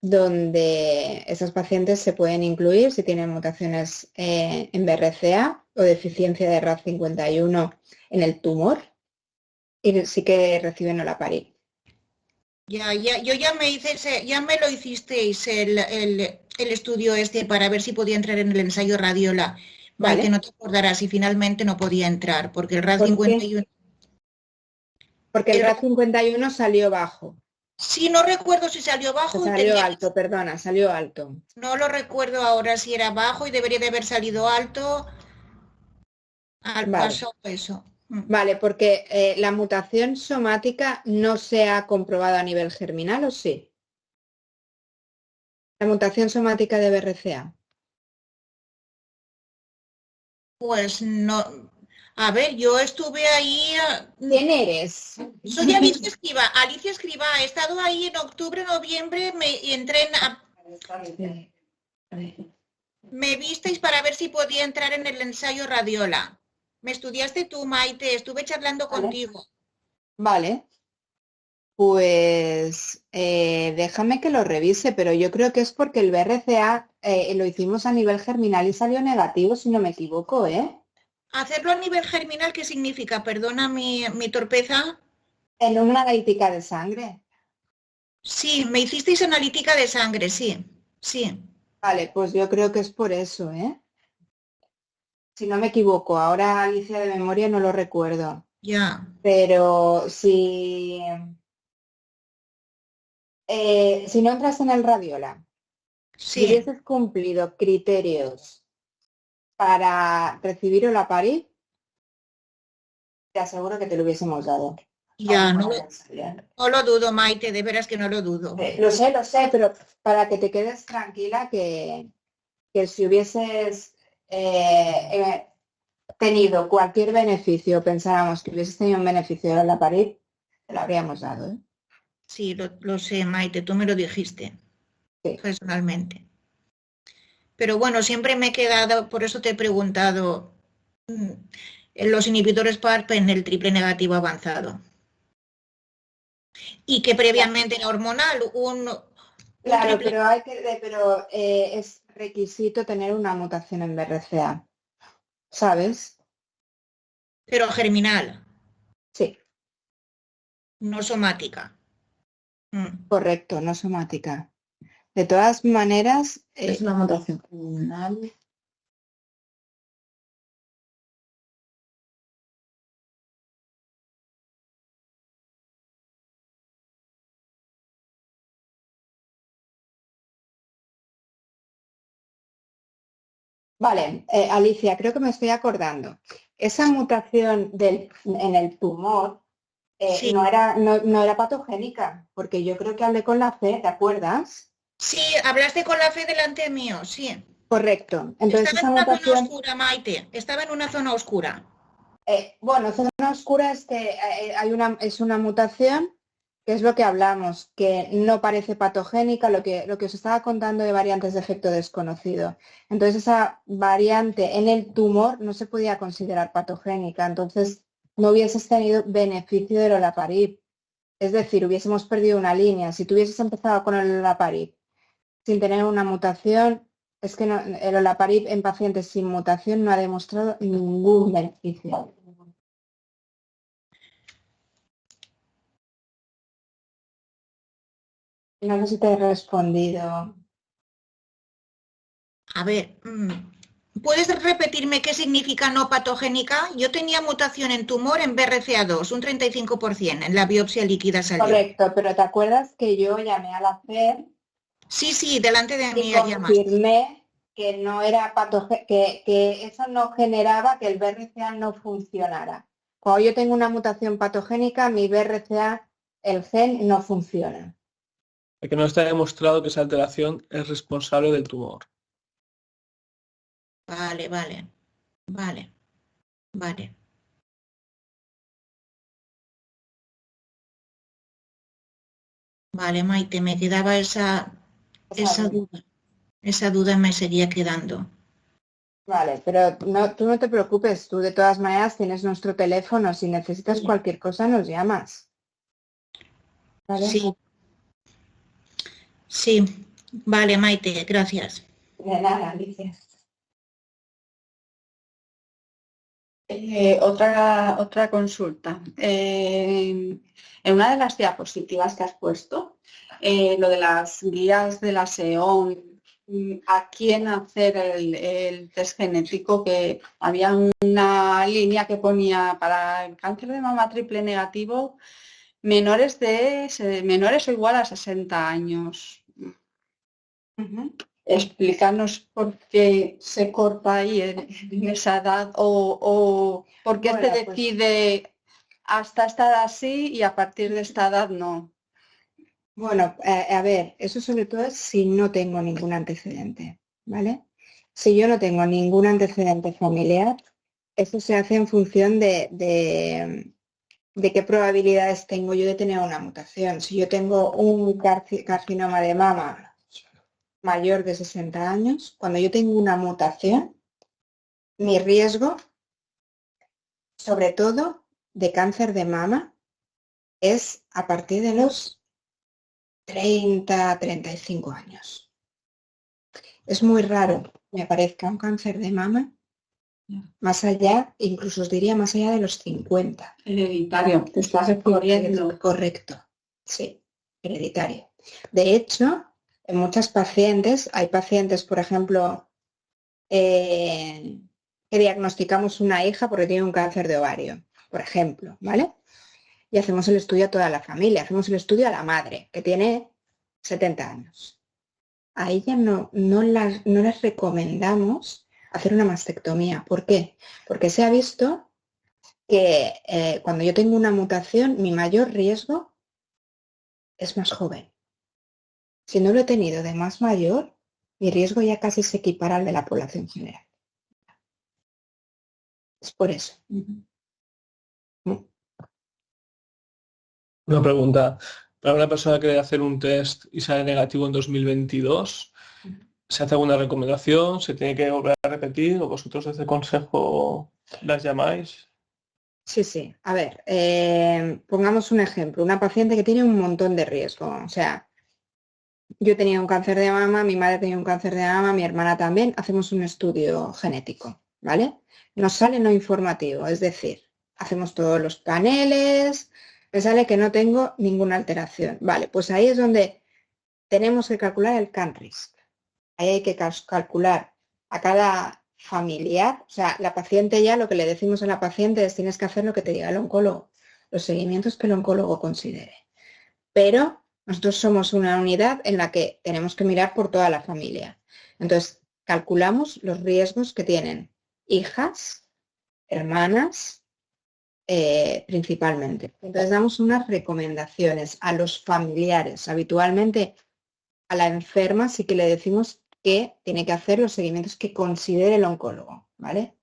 donde esas pacientes se pueden incluir si tienen mutaciones en BRCA o deficiencia de RAD51 en el tumor, y sí que reciben olaparib. Yo ya me lo hicisteis el estudio este para ver si podía entrar en el ensayo Radiola. Vale. Que no te acordarás y finalmente no podía entrar porque el RAD ¿Por 51. qué? Porque el RAD 51 salió bajo. Sí, no recuerdo si salió bajo. Salió alto, perdona, salió alto. No lo recuerdo ahora si era bajo y debería de haber salido alto. Al paso eso. Vale, porque la mutación somática no se ha comprobado a nivel germinal, ¿o sí? La mutación somática de BRCA. Pues no. A ver, yo estuve ahí. ¿Quién eres? Soy Alicia Escrivá. Alicia Escrivá. He estado ahí en octubre, noviembre, entré me visteis para ver si podía entrar en el ensayo Radiola. Me estudiaste tú, Maite, estuve charlando contigo. Vale. Pues déjame que lo revise, pero yo creo que es porque el BRCA lo hicimos a nivel germinal y salió negativo, si no me equivoco, ¿eh? ¿Hacerlo a nivel germinal qué significa? Perdona mi torpeza. En una analítica de sangre. Sí, me hicisteis analítica de sangre, sí, sí. Vale, pues yo creo que es por eso, ¿eh? Si no me equivoco, ahora Alicia de memoria no lo recuerdo. Ya. Pero si no entras en el Radiola, sí. si hubieses cumplido criterios para recibir olaparib, te aseguro que te lo hubiésemos dado. Ya, no lo dudo, Maite, de veras que no lo dudo. Lo sé, pero para que te quedes tranquila que si hubieses tenido cualquier beneficio, pensáramos que hubieses tenido un beneficio de olaparib, te lo habríamos dado, ¿eh? Sí, lo sé, Maite, tú me lo dijiste personalmente. Pero bueno, siempre me he quedado, por eso te he preguntado, los inhibidores PARP en el triple negativo avanzado. Y que previamente era hormonal, Claro, pero es requisito tener una mutación en BRCA, ¿sabes? Pero germinal. Sí. No somática. Correcto, no somática. De todas maneras... es una mutación germinal. Vale, Alicia, creo que me estoy acordando. Esa mutación en el tumor Sí. no era patogénica, porque yo creo que hablé con la fe, ¿te acuerdas? Sí, hablaste con la fe delante mío, sí. Correcto. Entonces, estaba en una zona oscura, Maite. Estaba en una zona oscura. Bueno, zona oscura es que es una mutación, que es lo que hablamos, que no parece patogénica, lo que os estaba contando de variantes de efecto desconocido. Entonces, esa variante en el tumor no se podía considerar patogénica, entonces no hubieses tenido beneficio del olaparib. Es decir, hubiésemos perdido una línea. Si tú hubieses empezado con el olaparib sin tener una mutación, es que el olaparib en pacientes sin mutación no ha demostrado ningún beneficio. No sé si te he respondido. A ver, ¿puedes repetirme qué significa no patogénica? Yo tenía mutación en tumor en BRCA2, un 35%, en la biopsia líquida salió. Correcto, pero ¿te acuerdas que yo llamé al hacer Sí, delante de mí y llamaste. confirmé que no era que eso no generaba que el BRCA no funcionara? Cuando yo tengo una mutación patogénica, mi BRCA, el gen, no funciona. Que no está demostrado que esa alteración es responsable del tumor. Vale. Vale, Maite, me quedaba esa duda. Esa duda me seguía quedando. Vale, pero tú no te preocupes, tú de todas maneras tienes nuestro teléfono, si necesitas cualquier cosa nos llamas. ¿Vale? Sí, vale, Maite, gracias. De nada, Alicia. Otra consulta. En una de las diapositivas que has puesto, lo de las guías de la SEON, a quién hacer el test genético, que había una línea que ponía para el cáncer de mama triple negativo, menores o igual a 60 años. Explícanos por qué se corta ahí en esa edad o por qué se decide hasta esta edad sí y a partir de esta edad no. Bueno, a ver, eso sobre todo es si no tengo ningún antecedente, ¿vale? Si yo no tengo ningún antecedente familiar, eso se hace en función de qué probabilidades tengo yo de tener una mutación. Si yo tengo un carcinoma de mama mayor de 60 años, cuando yo tengo una mutación, mi riesgo, sobre todo de cáncer de mama, es a partir de los 30, 35 años. Es muy raro que me aparezca un cáncer de mama más allá, incluso os diría más allá de los 50. Hereditario, te estás descubriendo. Correcto, sí, hereditario. De hecho, en muchas pacientes, hay pacientes, por ejemplo, que diagnosticamos una hija porque tiene un cáncer de ovario, por ejemplo, ¿vale? Y hacemos el estudio a toda la familia, hacemos el estudio a la madre, que tiene 70 años. A ella no les recomendamos hacer una mastectomía. ¿Por qué? Porque se ha visto que cuando yo tengo una mutación, mi mayor riesgo es más joven. Si no lo he tenido de más mayor, mi riesgo ya casi se equipara al de la población general. Es por eso. Una pregunta. Para una persona que debe hacer un test y sale negativo en 2022, ¿se hace alguna recomendación? ¿Se tiene que volver a repetir? ¿O vosotros desde el consejo las llamáis? Sí. A ver, pongamos un ejemplo. Una paciente que tiene un montón de riesgo. O sea, yo tenía un cáncer de mama, mi madre tenía un cáncer de mama, mi hermana también. Hacemos un estudio genético, ¿vale? Nos sale no informativo, es decir, hacemos todos los paneles, me sale que no tengo ninguna alteración. Vale, pues ahí es donde tenemos que calcular el CAN-RISC. Ahí hay que calcular a cada familiar, o sea, la paciente ya lo que le decimos a la paciente es tienes que hacer lo que te diga el oncólogo, los seguimientos que el oncólogo considere. Pero nosotros somos una unidad en la que tenemos que mirar por toda la familia. Entonces, calculamos los riesgos que tienen hijas, hermanas, principalmente. Entonces, damos unas recomendaciones a los familiares. Habitualmente, a la enferma sí que le decimos que tiene que hacer los seguimientos que considere el oncólogo, ¿vale?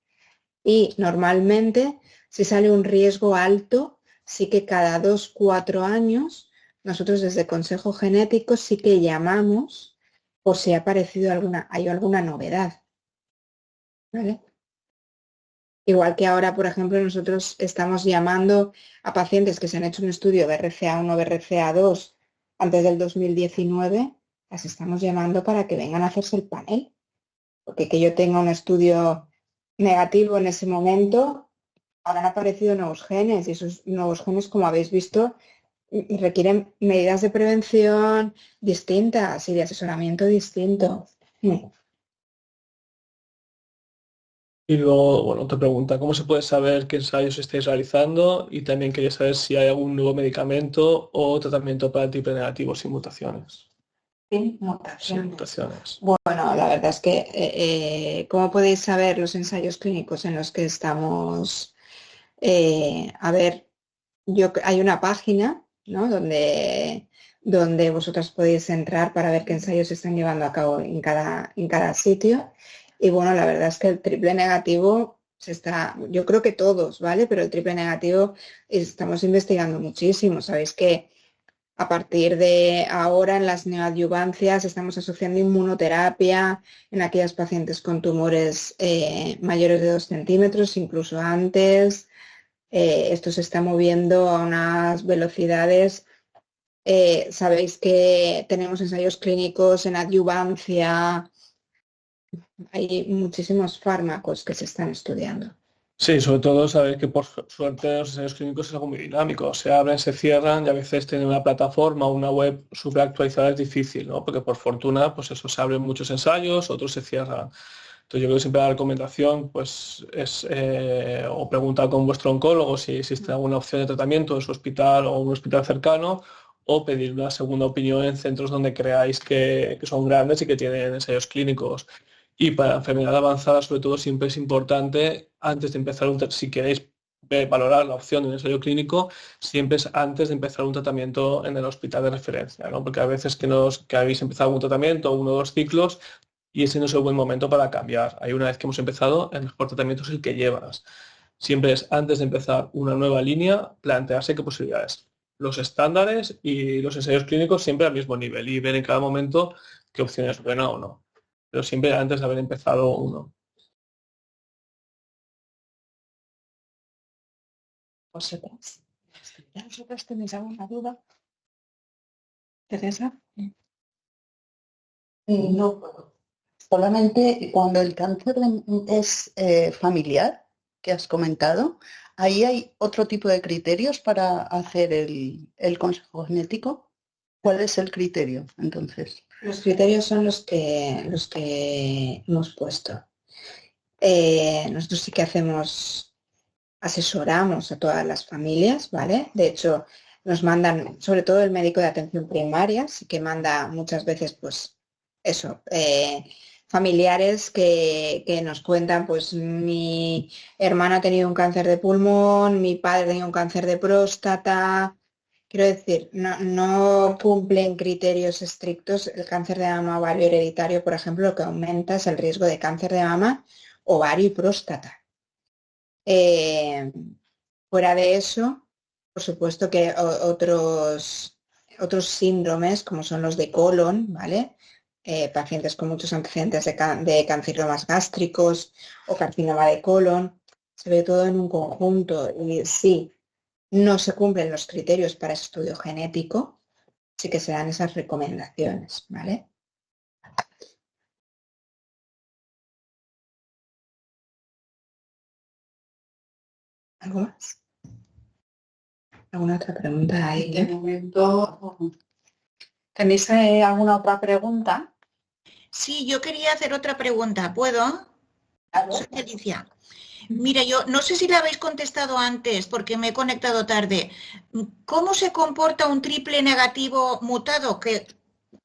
Y normalmente, si sale un riesgo alto, sí que cada 2-4 años, nosotros desde Consejo Genético sí que llamamos por si ha aparecido hay alguna novedad, ¿vale? Igual que ahora, por ejemplo, nosotros estamos llamando a pacientes que se han hecho un estudio BRCA1, BRCA2 antes del 2019, las estamos llamando para que vengan a hacerse el panel. Porque que yo tenga un estudio negativo en ese momento, ahora han aparecido nuevos genes y esos nuevos genes, como habéis visto, requieren medidas de prevención distintas y de asesoramiento distinto. Y luego, bueno, te pregunta, ¿cómo se puede saber qué ensayos estáis realizando? Y también quería saber si hay algún nuevo medicamento o tratamiento para triple negativo sin mutaciones. Sin Sin mutaciones. mutaciones. Bueno, la verdad es que, ¿cómo podéis saber los ensayos clínicos en los que estamos? A ver, hay una página, ¿no? donde vosotras podéis entrar para ver qué ensayos se están llevando a cabo en cada sitio. Y bueno, la verdad es que el triple negativo yo creo que todos, ¿vale? Pero el triple negativo estamos investigando muchísimo. Sabéis que a partir de ahora en las neoadyuvancias estamos asociando inmunoterapia en aquellas pacientes con tumores mayores de 2 centímetros, incluso antes. Esto se está moviendo a unas velocidades. Sabéis que tenemos ensayos clínicos en adyuvancia. Hay muchísimos fármacos que se están estudiando. Sí, sobre todo saber que por suerte los ensayos clínicos es algo muy dinámico. Se abren, se cierran y a veces tener una plataforma o una web súper actualizada es difícil, ¿no? Porque por fortuna, pues eso, se abren muchos ensayos, otros se cierran. Entonces yo creo que siempre la recomendación pues es o preguntar con vuestro oncólogo si existe alguna opción de tratamiento en su hospital o un hospital cercano, o pedir una segunda opinión en centros donde creáis que son grandes y que tienen ensayos clínicos. Y para enfermedad avanzada, sobre todo, siempre es importante, antes de empezar si queréis valorar la opción de un ensayo clínico, siempre es antes de empezar un tratamiento en el hospital de referencia, ¿no? Porque a veces que habéis empezado un tratamiento, 1 o 2 ciclos, y ese no es el buen momento para cambiar. Ahí una vez que hemos empezado, el mejor tratamiento es el que llevas. Siempre es antes de empezar una nueva línea, plantearse qué posibilidades. Los estándares y los ensayos clínicos siempre al mismo nivel y ver en cada momento qué opción es buena o no. Pero siempre antes de haber empezado uno. ¿Vosotras tenéis alguna duda? ¿Teresa? No, solamente cuando el cáncer es familiar, que has comentado, ahí hay otro tipo de criterios para hacer el consejo genético. ¿Cuál es el criterio, entonces? Los criterios son los que hemos puesto. Nosotros sí que asesoramos a todas las familias, ¿vale? De hecho, nos mandan, sobre todo el médico de atención primaria, sí que manda muchas veces, pues, eso, familiares que nos cuentan, pues, mi hermano ha tenido un cáncer de pulmón, mi padre ha tenido un cáncer de próstata. Quiero decir, no cumplen criterios estrictos. El cáncer de mama, ovario hereditario, por ejemplo, lo que aumenta es el riesgo de cáncer de mama, ovario y próstata. Fuera de eso, por supuesto que otros síndromes, como son los de colon, ¿vale? Pacientes con muchos antecedentes de carcinomas gástricos o carcinoma de colon, se ve todo en un conjunto. Y sí, no se cumplen los criterios para ese estudio genético, sí que se dan esas recomendaciones, ¿vale? ¿Algo más? ¿Alguna otra pregunta ahí? De momento, ¿tenéis alguna otra pregunta? Sí, yo quería hacer otra pregunta. ¿Puedo? Soy Alicia. Mira, yo no sé si la habéis contestado antes porque me he conectado tarde. ¿Cómo se comporta un triple negativo mutado?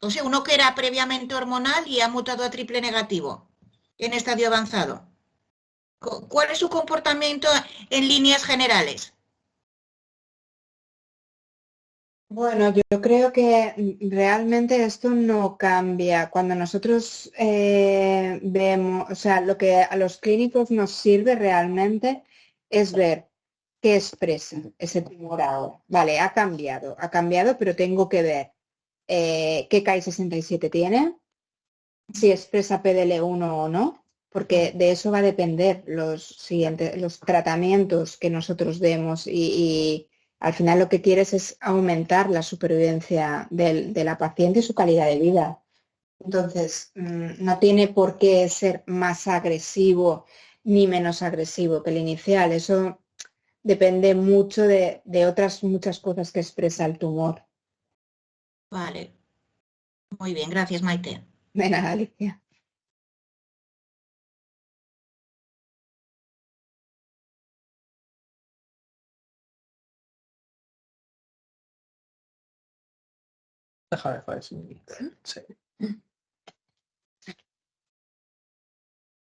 O sea, uno que era previamente hormonal y ha mutado a triple negativo en estadio avanzado. ¿Cuál es su comportamiento en líneas generales? Bueno, yo creo que realmente esto no cambia. Cuando nosotros vemos, o sea, lo que a los clínicos nos sirve realmente es ver qué expresa ese tumor ahora. Vale, ha cambiado, pero tengo que ver qué Ki-67 tiene, si expresa PDL1 o no, porque de eso va a depender los tratamientos que nosotros demos y al final lo que quieres es aumentar la supervivencia de la paciente y su calidad de vida. Entonces, no tiene por qué ser más agresivo ni menos agresivo que el inicial. Eso depende mucho de otras muchas cosas que expresa el tumor. Vale. Muy bien, gracias, Maite. De nada, Alicia. Déjame ver, sí.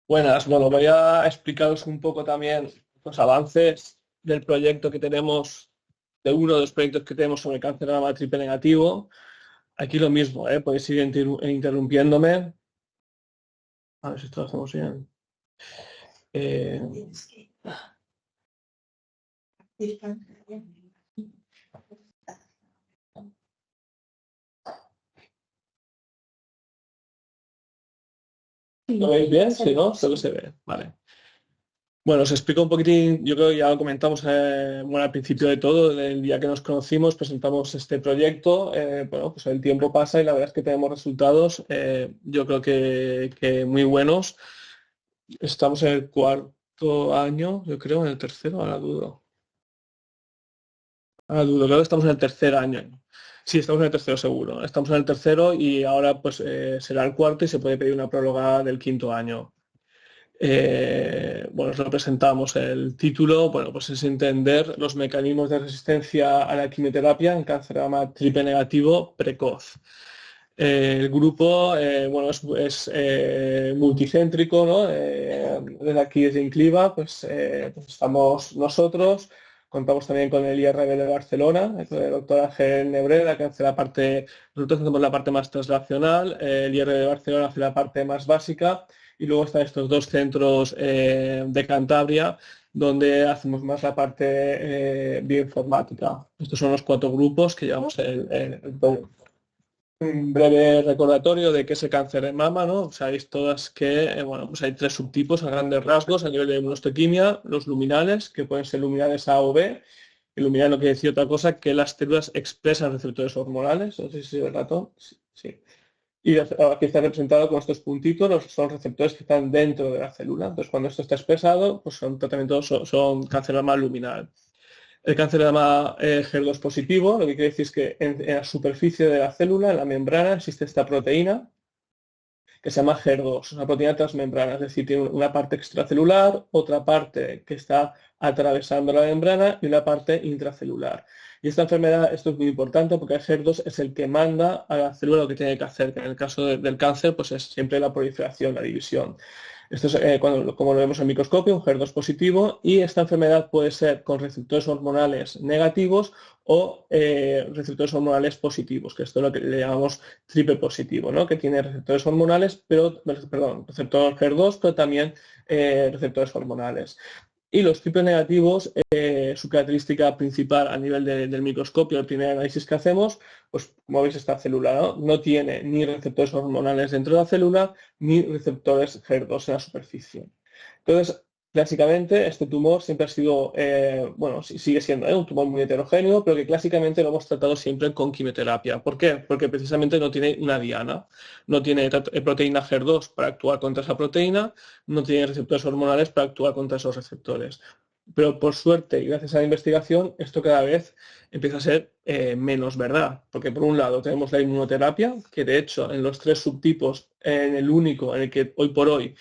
Buenas, bueno, voy a explicaros un poco también los avances del proyecto que tenemos, de uno de los proyectos que tenemos sobre cáncer de mama triple negativo. Aquí lo mismo, podéis ir interrumpiéndome. A ver si esto lo hacemos bien. ¿Lo veis bien? Sí, ¿no? Solo se ve. Vale. Bueno, os explico un poquitín, yo creo que ya lo comentamos bueno, al principio de todo, el día que nos conocimos, presentamos este proyecto, bueno, pues el tiempo pasa y la verdad es que tenemos resultados, yo creo que muy buenos. Estamos en el cuarto año, yo creo, en el tercero, ahora dudo. Creo que estamos en el tercer año. Sí, estamos en el tercero seguro. Estamos en el tercero y ahora pues será el cuarto y se puede pedir una prórroga del quinto año. Bueno, os lo presentamos. El título, bueno, pues es entender los mecanismos de resistencia a la quimioterapia en cáncer de mama triple negativo precoz. El grupo, bueno, es multicéntrico, ¿no? Desde aquí, desde Incliva, pues estamos nosotros. Contamos también con el IRB de Barcelona, con el doctor Ángel Nebreda, que hace la parte, nosotros hacemos la parte más translacional, el IRB de Barcelona hace la parte más básica, y luego están estos dos centros de Cantabria, donde hacemos más la parte bioinformática. Estos son los 4 grupos que llevamos un breve recordatorio de qué es el cáncer de mama, ¿no? Sabéis todas que, bueno, pues hay 3 subtipos a grandes rasgos a nivel de inmunohistoquimia, los luminales, que pueden ser luminales A o B. El luminal no quiere decir otra cosa que las células expresan receptores hormonales, no sé si es el ratón, sí. Y aquí está representado con estos puntitos, son receptores que están dentro de la célula. Entonces, cuando esto está expresado, pues son tratamientos, son cáncer de mama luminal. El cáncer de mama HER2 positivo, lo que quiere decir es que en la superficie de la célula, en la membrana, existe esta proteína que se llama HER2, una proteína transmembrana, es decir, tiene una parte extracelular, otra parte que está atravesando la membrana y una parte intracelular. Y esta enfermedad, esto es muy importante porque el HER2 es el que manda a la célula lo que tiene que hacer, que en el caso del cáncer pues es siempre la proliferación, la división. Esto es como lo vemos en el microscopio, un HER2 positivo, y esta enfermedad puede ser con receptores hormonales negativos o receptores hormonales positivos, que esto es lo que le llamamos triple positivo, ¿no? Que tiene receptores hormonales, receptor HER2, pero también receptores hormonales. Y los triples negativos, su característica principal a nivel del microscopio, el primer análisis que hacemos, pues como veis esta célula no tiene ni receptores hormonales dentro de la célula, ni receptores HER2 en la superficie. Entonces, clásicamente este tumor siempre ha sido, bueno, sigue siendo un tumor muy heterogéneo, pero que clásicamente lo hemos tratado siempre con quimioterapia. ¿Por qué? Porque precisamente no tiene una diana, no tiene proteína HER2 para actuar contra esa proteína, no tiene receptores hormonales para actuar contra esos receptores. Pero por suerte y gracias a la investigación, esto cada vez empieza a ser menos verdad. Porque por un lado tenemos la inmunoterapia, que de hecho en los 3 subtipos, en el único en el que hoy por hoy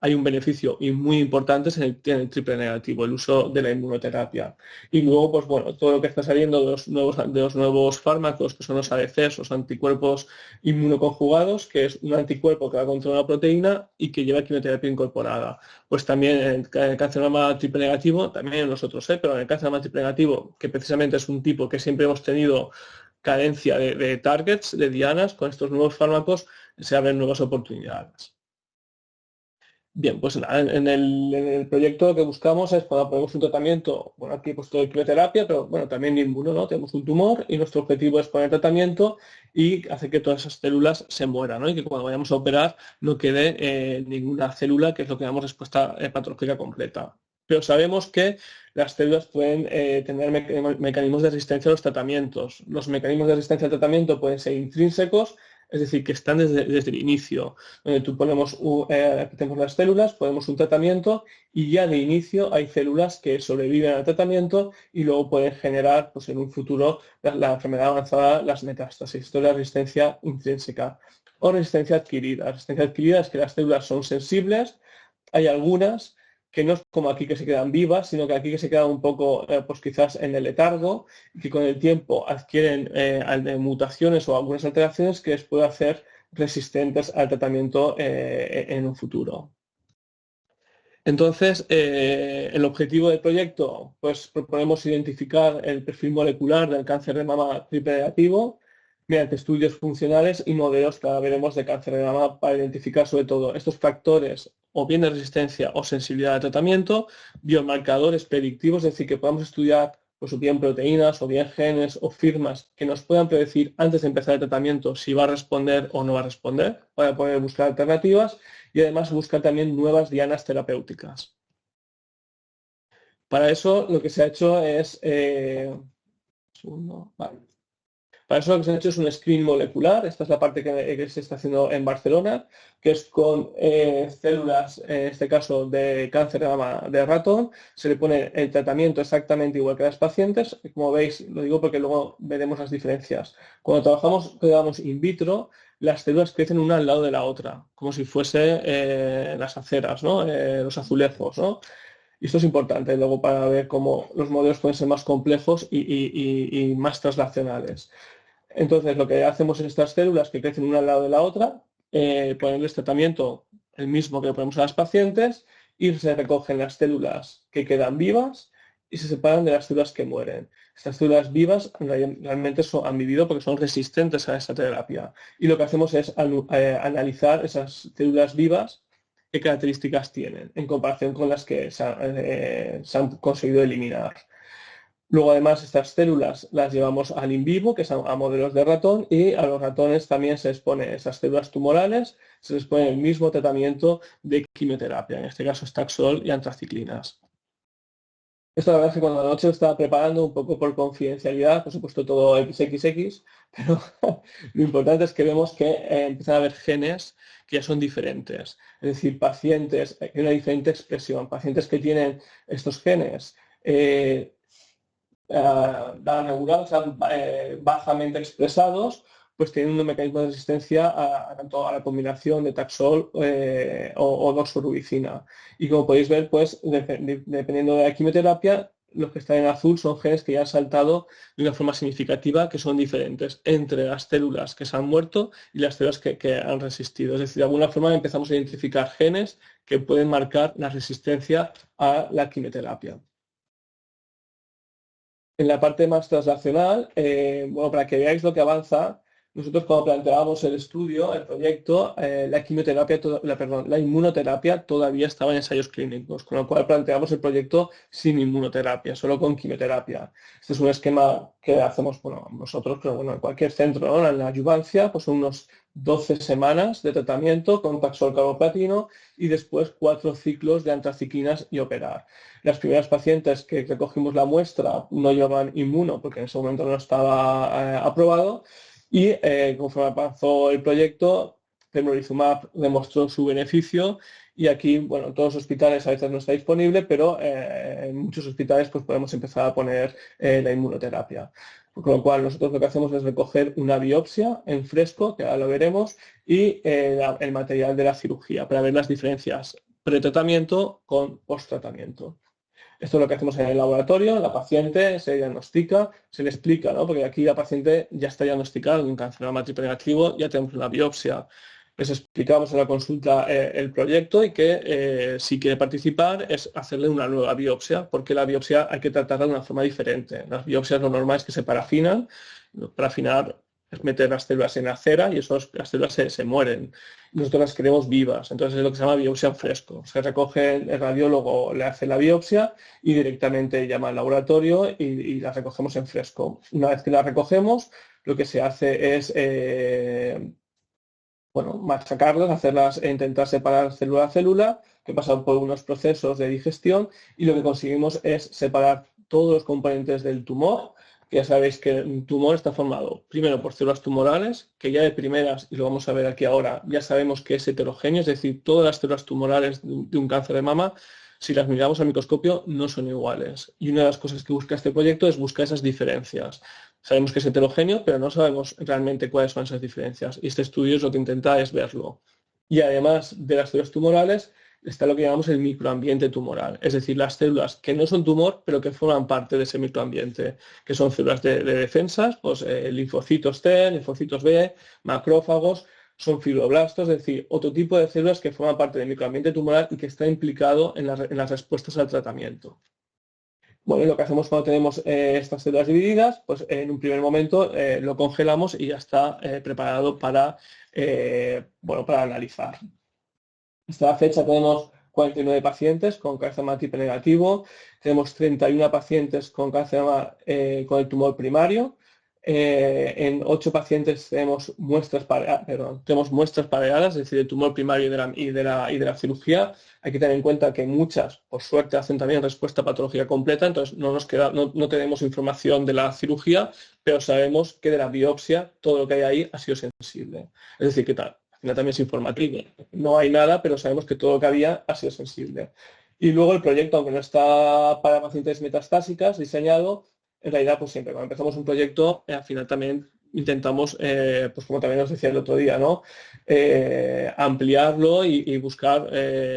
hay un beneficio y muy importante en el triple negativo, el uso de la inmunoterapia. Y luego, pues bueno, todo lo que está saliendo de los nuevos fármacos, que son los ADCs, los anticuerpos inmunoconjugados, que es un anticuerpo que va contra una proteína y que lleva quimioterapia incorporada. Pues también en el cáncer de mama triple negativo, también en los otros, pero en el cáncer de mama triple negativo, que precisamente es un tipo que siempre hemos tenido carencia de targets, de dianas, con estos nuevos fármacos se abren nuevas oportunidades. Bien, pues en el proyecto lo que buscamos es cuando ponemos un tratamiento, bueno, aquí he puesto de quimioterapia, pero bueno, también inmuno, ¿no? Tenemos un tumor y nuestro objetivo es poner tratamiento y hacer que todas esas células se mueran, ¿no? Y que cuando vayamos a operar no quede ninguna célula, que es lo que llamamos respuesta patológica completa. Pero sabemos que las células pueden tener mecanismos de resistencia a los tratamientos. Los mecanismos de resistencia al tratamiento pueden ser intrínsecos, es decir, que están desde el inicio, donde tú aquí tenemos las células, ponemos un tratamiento y ya de inicio hay células que sobreviven al tratamiento y luego pueden generar pues, en un futuro la enfermedad avanzada, las metástasis. Esto es la resistencia intrínseca o resistencia adquirida. La resistencia adquirida es que las células son sensibles, hay algunas que no es como aquí que se quedan vivas, sino que aquí que se quedan un poco, pues quizás en el letargo, y que con el tiempo adquieren mutaciones o algunas alteraciones que les puede hacer resistentes al tratamiento en un futuro. Entonces, el objetivo del proyecto, pues proponemos identificar el perfil molecular del cáncer de mama triple negativo mediante estudios funcionales y modelos que ahora veremos de cáncer de mama para identificar sobre todo estos factores o bien de resistencia o sensibilidad al tratamiento, biomarcadores predictivos, es decir, que podamos estudiar pues, o bien proteínas o bien genes o firmas que nos puedan predecir antes de empezar el tratamiento si va a responder o no va a responder, para poder buscar alternativas y además buscar también nuevas dianas terapéuticas. Para eso lo que se ha hecho es... Para eso lo que se ha hecho es un screen molecular. Esta es la parte que se está haciendo en Barcelona, que es con células, en este caso de cáncer de mama de ratón. Se le pone el tratamiento exactamente igual que a las pacientes. Como veis, lo digo porque luego veremos las diferencias. Cuando trabajamos in vitro, las células crecen una al lado de la otra, como si fuese las aceras, ¿no? Los azulejos, ¿no? Y esto es importante luego para ver cómo los modelos pueden ser más complejos y más traslacionales. Entonces, lo que hacemos en estas células que crecen una al lado de la otra, ponerles tratamiento el mismo que le ponemos a las pacientes y se recogen las células que quedan vivas y se separan de las células que mueren. Estas células vivas realmente han vivido porque son resistentes a esa terapia. Y lo que hacemos es analizar esas células vivas, qué características tienen en comparación con las que se han conseguido eliminar. Luego, además, estas células las llevamos al in vivo, que es a modelos de ratón, y a los ratones también se les pone esas células tumorales, se les pone el mismo tratamiento de quimioterapia, en este caso es Taxol y antraciclinas. Esto la verdad es que cuando anoche lo estaba preparando, un poco por confidencialidad, por supuesto todo XXX, pero lo importante es que vemos que empiezan a haber genes que ya son diferentes. Es decir, pacientes, hay una diferente expresión, pacientes que tienen estos genes bajamente expresados, pues tienen un mecanismo de resistencia tanto a la combinación de Taxol o doxorubicina. Y como podéis ver, pues dependiendo de la quimioterapia, los que están en azul son genes que ya han saltado de una forma significativa, que son diferentes entre las células que se han muerto y las células que han resistido. Es decir, de alguna forma empezamos a identificar genes que pueden marcar la resistencia a la quimioterapia. En la parte más translacional, bueno, para que veáis lo que avanza, nosotros cuando planteábamos el estudio, el proyecto, la inmunoterapia todavía estaba en ensayos clínicos, con lo cual planteamos el proyecto sin inmunoterapia, solo con quimioterapia. Este es un esquema que hacemos, bueno, nosotros, pero bueno, en cualquier centro, ¿no? En la adyuvancia, pues son unos 12 semanas de tratamiento con Taxol carboplatino y después 4 ciclos de antraciclinas y operar. Las primeras pacientes que recogimos la muestra no llevaban inmuno porque en ese momento no estaba aprobado y conforme avanzó el proyecto, pembrolizumab demostró su beneficio y aquí, bueno, en todos los hospitales a veces no está disponible, pero en muchos hospitales pues podemos empezar a poner la inmunoterapia. Con lo cual nosotros lo que hacemos es recoger una biopsia en fresco, que ahora lo veremos, y el material de la cirugía para ver las diferencias pretratamiento con posttratamiento. Esto es lo que hacemos en el laboratorio, la paciente se diagnostica, se le explica, ¿no? Porque aquí la paciente ya está diagnosticada con un cáncer de mama triple negativo, ya tenemos una biopsia. Les explicamos en la consulta el proyecto y que si quiere participar es hacerle una nueva biopsia, porque la biopsia hay que tratarla de una forma diferente. Las biopsias lo normal es que se parafinan. Parafinar es meter las células en la cera y las células se mueren. Nosotros las queremos vivas, entonces es lo que se llama biopsia en fresco. Se recoge, el radiólogo le hace la biopsia y directamente llama al laboratorio y la recogemos en fresco. Una vez que la recogemos, lo que se hace es machacarlas, hacerlas e intentar separar célula a célula, que pasan por unos procesos de digestión y lo que conseguimos es separar todos los componentes del tumor, que ya sabéis que un tumor está formado primero por células tumorales, que ya de primeras, y lo vamos a ver aquí ahora, ya sabemos que es heterogéneo, es decir, todas las células tumorales de un cáncer de mama, si las miramos al microscopio, no son iguales. Y una de las cosas que busca este proyecto es buscar esas diferencias. Sabemos que es heterogéneo, pero no sabemos realmente cuáles son esas diferencias. Y este estudio es lo que intenta es verlo. Y además de las células tumorales, está lo que llamamos el microambiente tumoral, es decir, las células que no son tumor, pero que forman parte de ese microambiente, que son células de defensas, pues linfocitos T, linfocitos B, macrófagos, son fibroblastos, es decir, otro tipo de células que forman parte del microambiente tumoral y que está implicado en las respuestas al tratamiento. Bueno, lo que hacemos cuando tenemos estas células divididas, pues en un primer momento lo congelamos y ya está preparado para analizar. Hasta la fecha tenemos 49 pacientes con cáncer de mama triple negativo, tenemos 31 pacientes con cáncer de mama con el tumor primario, en 8 pacientes tenemos muestras pareadas, es decir, el tumor primario y de la cirugía. Hay que tener en cuenta que muchas, por suerte, hacen también respuesta patológica completa, entonces no tenemos información de la cirugía, pero sabemos que de la biopsia todo lo que hay ahí ha sido sensible. Es decir, que tal. También es informativo. No hay nada, pero sabemos que todo lo que había ha sido sensible. Y luego el proyecto, aunque no está para pacientes metastásicas diseñado, en realidad, pues siempre cuando empezamos un proyecto, al final también intentamos, pues como también os decía el otro día, ¿no? Ampliarlo y buscar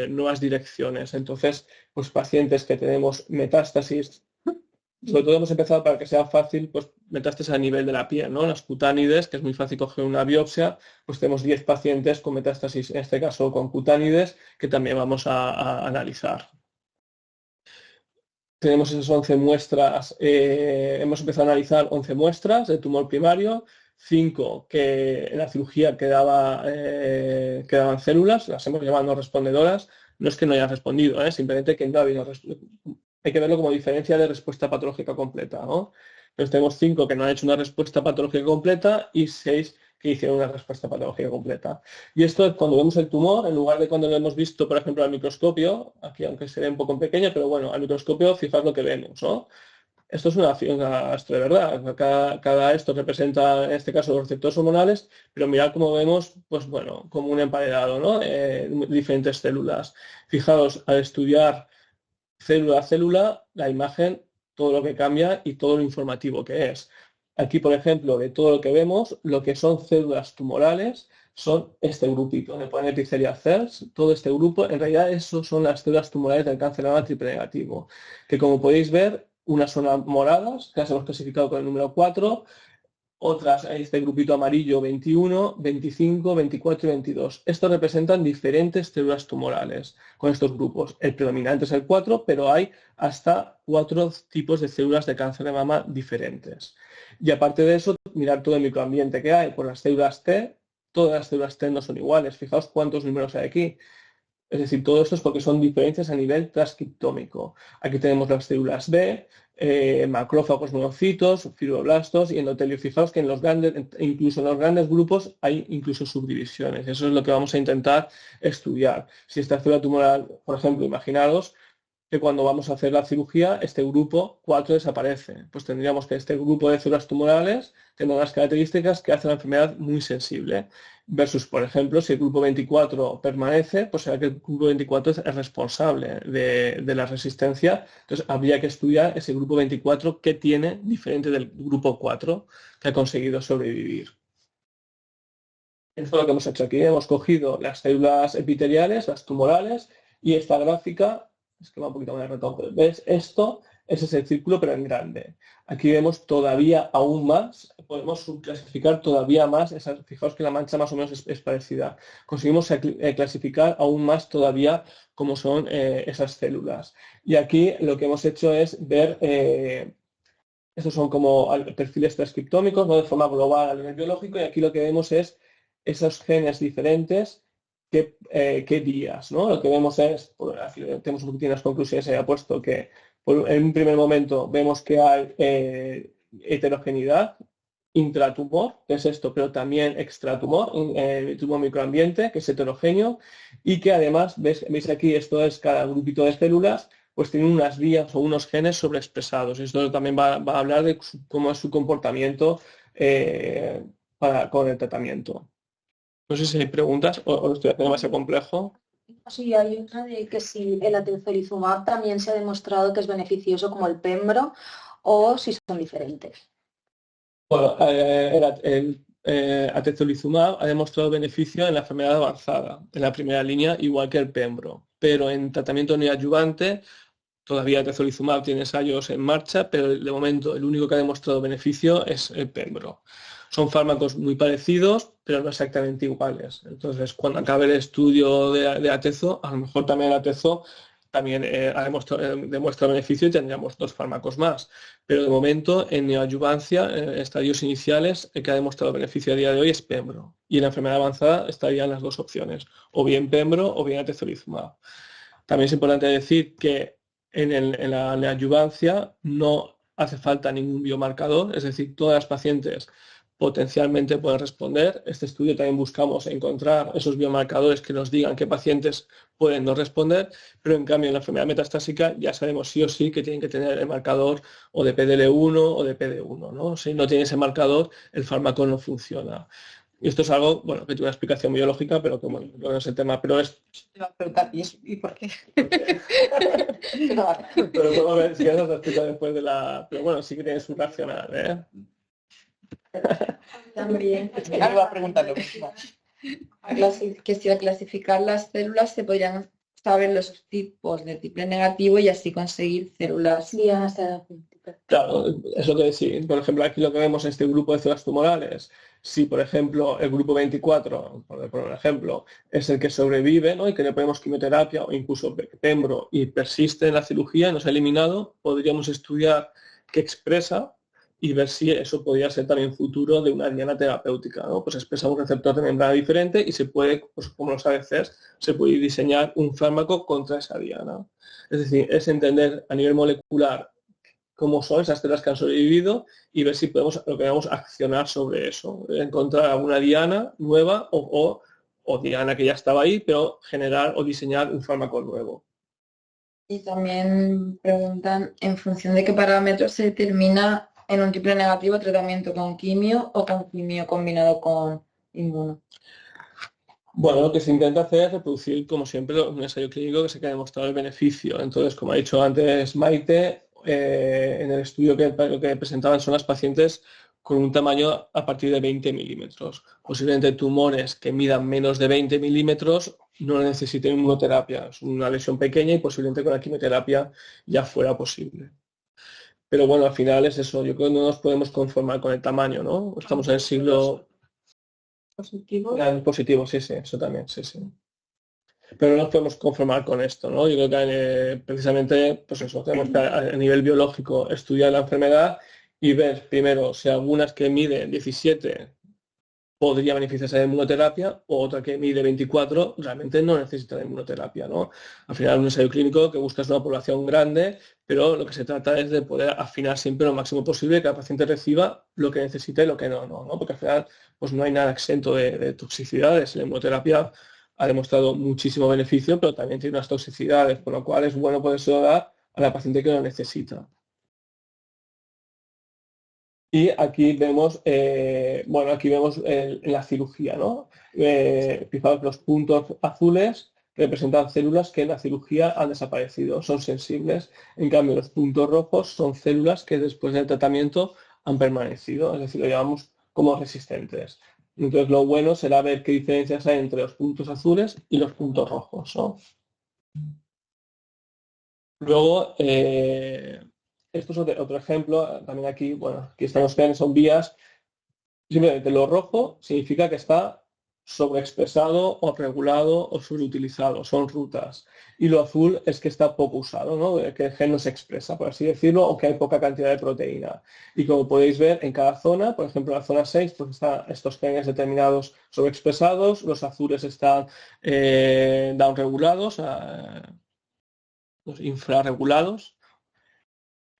nuevas direcciones. Entonces, pues pacientes que tenemos metástasis, sobre todo hemos empezado para que sea fácil, pues metástasis a nivel de la piel, ¿no? Las cutánides, que es muy fácil coger una biopsia, pues tenemos 10 pacientes con metástasis, en este caso con cutánides, que también vamos a analizar. Tenemos esas 11 muestras, hemos empezado a analizar 11 muestras de tumor primario, 5 que en la cirugía quedaban células, las hemos llamado no respondedoras, no es que no hayan respondido, simplemente que no ha habido hay que verlo como diferencia de respuesta patológica completa, ¿no? Entonces tenemos 5 que no han hecho una respuesta patológica completa y 6 que hicieron una respuesta patológica completa. Y esto es cuando vemos el tumor, en lugar de cuando lo hemos visto, por ejemplo, al microscopio, aquí aunque se ve un poco pequeño, pero bueno, al microscopio fijaos lo que vemos, ¿no? Esto es una astro de verdad. Cada esto representa, en este caso, los receptores hormonales, pero mirad cómo vemos, pues bueno, como un emparedado, ¿no? Diferentes células. Fijaos, al estudiar célula a célula, la imagen, todo lo que cambia y todo lo informativo que es. Aquí, por ejemplo, de todo lo que vemos, lo que son células tumorales son este grupito, donde ponen epithelial cells, todo este grupo, en realidad esos son las células tumorales del cáncer de mama triple negativo, que como podéis ver, unas son moradas, que las hemos clasificado con el número 4, otras, este grupito amarillo 21, 25, 24 y 22. Estos representan diferentes células tumorales con estos grupos. El predominante es el 4, pero hay hasta 4 tipos de células de cáncer de mama diferentes. Y aparte de eso, mirar todo el microambiente que hay. Por las células T, todas las células T no son iguales. Fijaos cuántos números hay aquí. Es decir, todo esto es porque son diferencias a nivel transcriptómico. Aquí tenemos las células B, macrófagos, monocitos, fibroblastos y endotelio. Fijaos que incluso en los grandes grupos hay incluso subdivisiones. Eso es lo que vamos a intentar estudiar. Si esta célula tumoral, por ejemplo, imaginaros que cuando vamos a hacer la cirugía, este grupo 4 desaparece. Pues tendríamos que este grupo de células tumorales tendrá unas características que hacen la enfermedad muy sensible. Versus, por ejemplo, si el grupo 24 permanece, pues será que el grupo 24 es responsable de la resistencia. Entonces, habría que estudiar ese grupo 24 que tiene diferente del grupo 4 que ha conseguido sobrevivir. Esto es lo que hemos hecho aquí. Hemos cogido las células epiteliales, las tumorales, y esta gráfica, es que va un poquito más de retorno, pero ¿ves esto? Ese es el círculo, pero en grande. Aquí vemos todavía aún más, podemos subclasificar todavía más, fijaos que la mancha más o menos es parecida. Conseguimos clasificar aún más todavía cómo son esas células. Y aquí lo que hemos hecho es ver, estos son como perfiles transcriptómicos, ¿no? De forma global a nivel biológico, y aquí lo que vemos es esos genes diferentes, qué días, ¿no? Lo que vemos es, tenemos un poquito las conclusiones, se ha puesto que en un primer momento vemos que hay heterogeneidad intratumor, que es esto, pero también extratumor, tumor microambiente, que es heterogéneo, y que además, veis aquí, esto es cada grupito de células, pues tienen unas vías o unos genes sobreexpresados. Esto también va a hablar de cómo es su comportamiento con el tratamiento. No sé si hay preguntas o estoy haciendo demasiado complejo. Sí, hay otra de que si el atezolizumab también se ha demostrado que es beneficioso como el pembro o si son diferentes. Bueno, el atezolizumab ha demostrado beneficio en la enfermedad avanzada, en la primera línea, igual que el pembro, pero en tratamiento neoadyuvante todavía atezolizumab tiene ensayos en marcha, pero de momento el único que ha demostrado beneficio es el pembro. Son fármacos muy parecidos, pero no exactamente iguales. Entonces, cuando acabe el estudio de atezo, a lo mejor también el atezo también demuestra beneficio y tendríamos 2 fármacos más. Pero de momento, en neoadyuvancia, en estadios iniciales, el que ha demostrado beneficio a día de hoy es pembro. Y en la enfermedad avanzada estarían las 2 opciones, o bien pembro o bien atezolizumab. También es importante decir que en la neoadyuvancia no hace falta ningún biomarcador, es decir, todas las pacientes potencialmente pueden responder. Este estudio también buscamos encontrar esos biomarcadores que nos digan qué pacientes pueden no responder, pero en cambio en la enfermedad metastásica ya sabemos sí o sí que tienen que tener el marcador o de PDL1 o de PD1, ¿no? Si no tiene ese marcador, el fármaco no funciona. Y esto es algo, bueno, que tiene una explicación biológica, pero que bueno, no es el tema, pero es... Te iba a preguntar, ¿y por qué? Pero podemos ver si eso se explica después de la... Pero bueno, sí que tiene su racional, ¿eh? También Ya me iba a preguntar lo mismo. que si al clasificar las células se podrían saber los tipos de triple negativo y así conseguir células. Sí, hasta... Claro, es lo que decir. Por ejemplo, aquí lo que vemos en este grupo de células tumorales, si por ejemplo el grupo 24, por poner un ejemplo, es el que sobrevive, ¿no? Y que le ponemos quimioterapia o incluso pembro y persiste en la cirugía y no se ha eliminado, podríamos estudiar qué expresa y ver si eso podría ser también futuro de una diana terapéutica, ¿no? Pues expresa un receptor de membrana diferente y se puede, pues como los ADCs, se puede diseñar un fármaco contra esa diana. Es decir, es entender a nivel molecular cómo son esas células que han sobrevivido y ver si podemos, lo que vamos a accionar sobre eso, encontrar alguna diana nueva o diana que ya estaba ahí, pero generar o diseñar un fármaco nuevo. Y también preguntan en función de qué parámetros se determina en un triple negativo tratamiento con quimio o con quimio combinado con inmuno. Bueno, lo que se intenta hacer es reproducir, como siempre, un ensayo clínico que se quede demostrado el beneficio. Entonces, como ha dicho antes Maite, en el estudio que presentaban son las pacientes con un tamaño a partir de 20 milímetros. Posiblemente tumores que midan menos de 20 milímetros no necesiten inmunoterapia. Es una lesión pequeña y posiblemente con la quimioterapia ya fuera posible. Pero bueno, al final es eso. Yo creo que no nos podemos conformar con el tamaño, ¿no? Estamos en el siglo... Positivo, sí, eso también, sí. Pero no nos podemos conformar con esto, ¿no? Yo creo que precisamente, pues eso, tenemos que a nivel biológico estudiar la enfermedad y ver primero si algunas que miden 17 podría beneficiarse de inmunoterapia o otra que mide 24 realmente no necesita de inmunoterapia, ¿no? Al final un ensayo clínico que busca es una población grande, pero lo que se trata es de poder afinar siempre lo máximo posible que el paciente reciba lo que necesite y lo que no, porque al final pues no hay nada exento de toxicidades. La inmunoterapia ha demostrado muchísimo beneficio, pero también tiene unas toxicidades, por lo cual es bueno poderse dar a la paciente que lo necesita. Y aquí vemos, en la cirugía, ¿no? Fijaos, los puntos azules representan células que en la cirugía han desaparecido, son sensibles. En cambio, los puntos rojos son células que después del tratamiento han permanecido, es decir, lo llamamos como resistentes. Entonces, lo bueno será ver qué diferencias hay entre los puntos azules y los puntos rojos, ¿no? Luego, esto es otro ejemplo, también aquí, bueno, aquí están los genes, son vías. Simplemente lo rojo significa que está sobreexpresado o regulado o sobreutilizado, son rutas. Y lo azul es que está poco usado, ¿no? Que el gen no se expresa, por así decirlo, o que hay poca cantidad de proteína. Y como podéis ver, en cada zona, por ejemplo, en la zona 6, pues están estos genes determinados sobreexpresados, los azules están downregulados, los infrarregulados.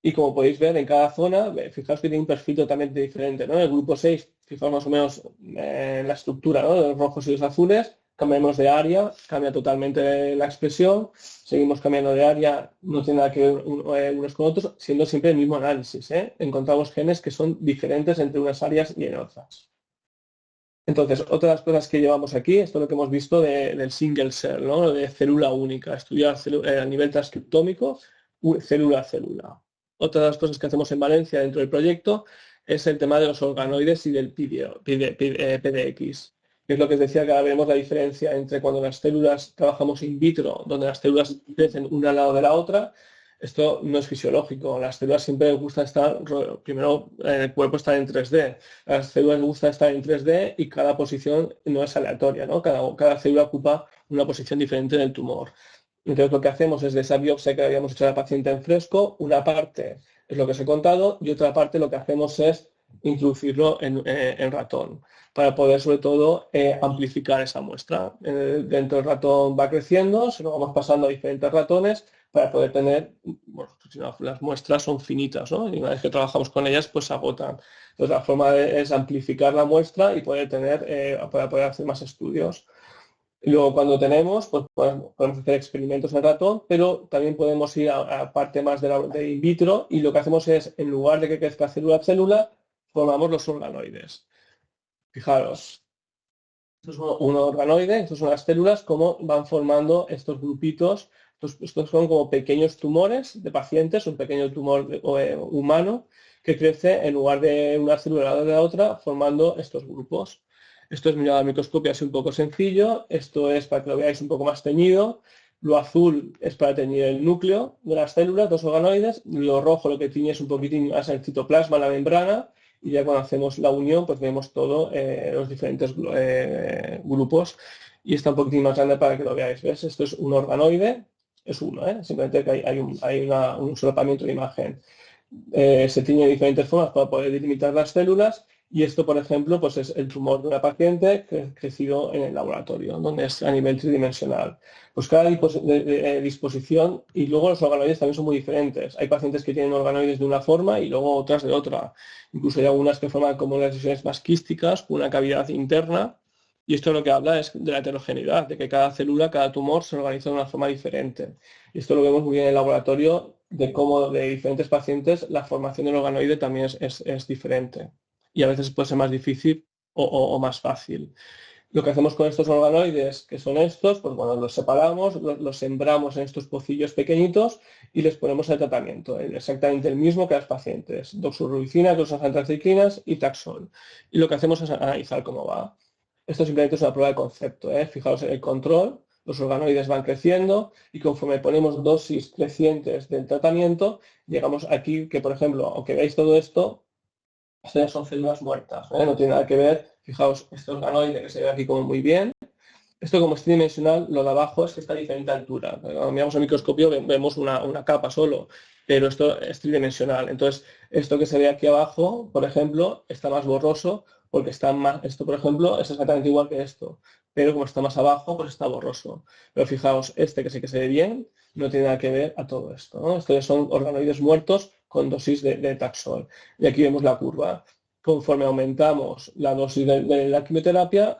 Y como podéis ver, en cada zona, fijaos que tiene un perfil totalmente diferente, ¿no? En el grupo 6, fijaos más o menos en la estructura, ¿no? De los rojos y los azules, cambiamos de área, cambia totalmente la expresión, seguimos cambiando de área, no tiene nada que ver unos con otros, siendo siempre el mismo análisis. Encontramos genes que son diferentes entre unas áreas y en otras. Entonces, otra de las cosas que llevamos aquí, esto es lo que hemos visto del single cell, ¿no? De célula única, estudiar a nivel transcriptómico, célula a célula. Otra de las cosas que hacemos en Valencia dentro del proyecto es el tema de los organoides y del PDX. Es lo que os decía, que ahora vemos la diferencia entre cuando las células trabajamos in vitro, donde las células crecen una al lado de la otra. Esto no es fisiológico. Las células siempre les gusta estar, primero en el cuerpo están en 3D. Las células les gusta estar en 3D y cada posición no es aleatoria, ¿no? Cada célula ocupa una posición diferente del tumor. Entonces lo que hacemos es de esa biopsia que habíamos hecho a la paciente en fresco, una parte es lo que os he contado y otra parte lo que hacemos es introducirlo en ratón para poder sobre todo amplificar esa muestra. Dentro del ratón va creciendo, se lo vamos pasando a diferentes ratones para poder tener, bueno, las muestras son finitas, ¿no? Y una vez que trabajamos con ellas, pues se agotan. Entonces la forma es amplificar la muestra y poder tener, para poder hacer más estudios. Y luego cuando tenemos, pues podemos hacer experimentos en ratón, pero también podemos ir a parte más de in vitro y lo que hacemos es, en lugar de que crezca célula a célula, formamos los organoides. Fijaros, esto es un organoide, estas son las células, cómo van formando estos grupitos. Estos son como pequeños tumores de pacientes, un pequeño tumor humano que crece en lugar de una célula de la otra, formando estos grupos. Esto es mirado al microscopio así un poco sencillo, esto es para que lo veáis un poco más teñido, lo azul es para teñir el núcleo de las células, dos organoides, lo rojo lo que tiñe es un poquitín más el citoplasma, la membrana, y ya cuando hacemos la unión pues vemos todos los diferentes grupos, y está un poquitín más grande para que lo veáis. ¿Ves? Esto es un organoide, es uno, simplemente que hay un solapamiento de imagen. Se tiñe de diferentes formas para poder delimitar las células. Y esto, por ejemplo, pues es el tumor de una paciente crecido en el laboratorio, donde es a nivel tridimensional. Pues cada disposición, y luego los organoides también son muy diferentes. Hay pacientes que tienen organoides de una forma y luego otras de otra. Incluso hay algunas que forman como las lesiones más quísticas, con una cavidad interna. Y esto lo que habla es de la heterogeneidad, de que cada célula, cada tumor se organiza de una forma diferente. Y esto lo vemos muy bien en el laboratorio, de cómo de diferentes pacientes la formación del organoide también es diferente. Y a veces puede ser más difícil o más fácil. Lo que hacemos con estos organoides, que son estos, pues bueno, los separamos, los sembramos en estos pocillos pequeñitos y les ponemos el tratamiento, exactamente el mismo que a los pacientes, doxorubicina, antraciclinas y Taxol. Y lo que hacemos es analizar cómo va. Esto simplemente es una prueba de concepto, Fijaos en el control, los organoides van creciendo y conforme ponemos dosis crecientes del tratamiento, llegamos aquí que, por ejemplo, aunque veáis todo esto, estas son células muertas, no tiene nada que ver. Fijaos, este organoide que se ve aquí como muy bien. Esto como es tridimensional, lo de abajo es que está a diferente altura. Cuando miramos al microscopio vemos una capa solo, pero esto es tridimensional. Entonces, esto que se ve aquí abajo, por ejemplo, está más borroso porque está más, esto por ejemplo es exactamente igual que esto, pero como está más abajo, pues está borroso. Pero fijaos, este que sí que se ve bien, no tiene nada que ver a todo esto, ¿no? Estos son organoides muertos con dosis de Taxol. Y aquí vemos la curva. Conforme aumentamos la dosis de la quimioterapia,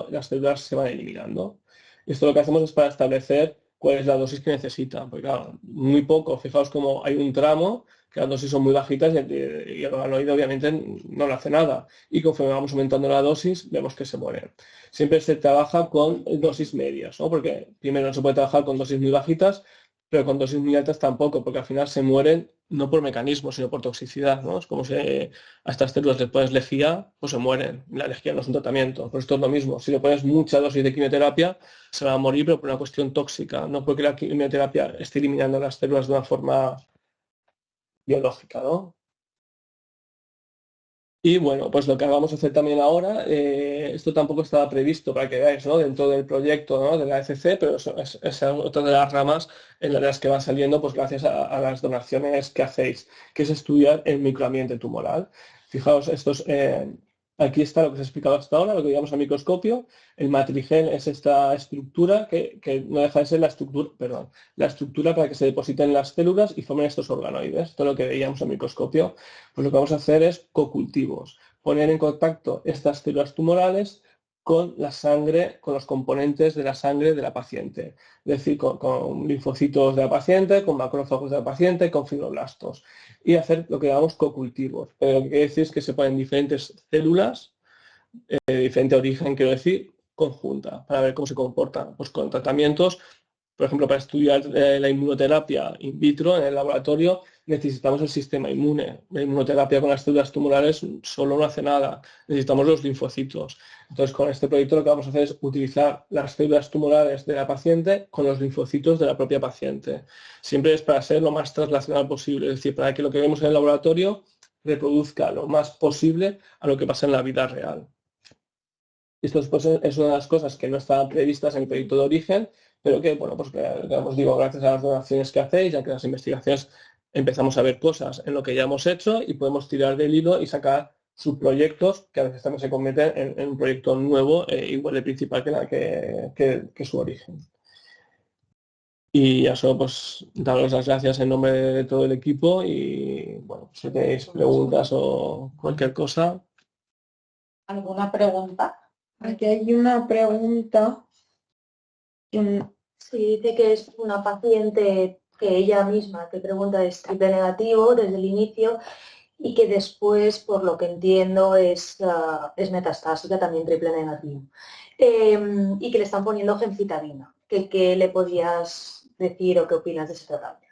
las células se van eliminando. Esto lo que hacemos es para establecer cuál es la dosis que necesitan. Porque claro, muy poco, fijaos como hay un tramo, que las dosis son muy bajitas y el organoide obviamente no le hace nada. Y conforme vamos aumentando la dosis, vemos que se mueren. Siempre se trabaja con dosis medias, ¿no? Porque primero no se puede trabajar con dosis muy bajitas, pero con dosis muy altas tampoco, porque al final se mueren no por mecanismo, sino por toxicidad, ¿no? Es como si a estas células le pones lejía, pues se mueren. La lejía no es un tratamiento, pues esto es lo mismo. Si le pones mucha dosis de quimioterapia, se va a morir, pero por una cuestión tóxica, no porque la quimioterapia esté eliminando las células de una forma biológica, ¿no? Y bueno, pues lo que vamos a hacer también ahora, esto tampoco estaba previsto para que veáis, ¿no? Dentro del proyecto, ¿no? De la ECC, pero es otra de las ramas en las que van saliendo pues gracias a las donaciones que hacéis, que es estudiar el microambiente tumoral. Fijaos, aquí está lo que os he explicado hasta ahora, lo que llamamos al microscopio. El matrigel es esta estructura que no deja de ser la estructura para que se depositen las células y formen estos organoides. Esto es lo que veíamos al microscopio. Pues lo que vamos a hacer es cocultivos, poner en contacto estas células tumorales con la sangre, con los componentes de la sangre de la paciente, es decir, con linfocitos de la paciente, con macrófagos de la paciente, con fibroblastos, y hacer lo que llamamos cocultivos. Pero lo que quiere decir es que se ponen diferentes células de diferente origen, quiero decir, conjunta, para ver cómo se comportan. Pues con tratamientos, por ejemplo, para estudiar la inmunoterapia in vitro en el laboratorio, necesitamos el sistema inmune. La inmunoterapia con las células tumorales solo no hace nada, necesitamos los linfocitos. Entonces, con este proyecto lo que vamos a hacer es utilizar las células tumorales de la paciente con los linfocitos de la propia paciente. Siempre es para ser lo más translacional posible, es decir, para que lo que vemos en el laboratorio reproduzca lo más posible a lo que pasa en la vida real. Esto es una de las cosas que no estaban previstas en el proyecto de origen, pero que, bueno, pues os digo, gracias a las donaciones que hacéis, ya que las investigaciones empezamos a ver cosas en lo que ya hemos hecho y podemos tirar del hilo y sacar subproyectos que a veces también se convierten en un proyecto nuevo, igual de principal que su origen. Y ya solo pues daros las gracias en nombre de todo el equipo y, bueno, si tenéis preguntas o cualquier cosa. ¿Alguna pregunta? Aquí hay una pregunta. Sí, dice que es una paciente que ella misma te pregunta es triple negativo desde el inicio y que después, por lo que entiendo, es metastásica, también triple negativo. Y que le están poniendo gemcitabina. ¿Qué le podías decir o qué opinas de ese tratamiento?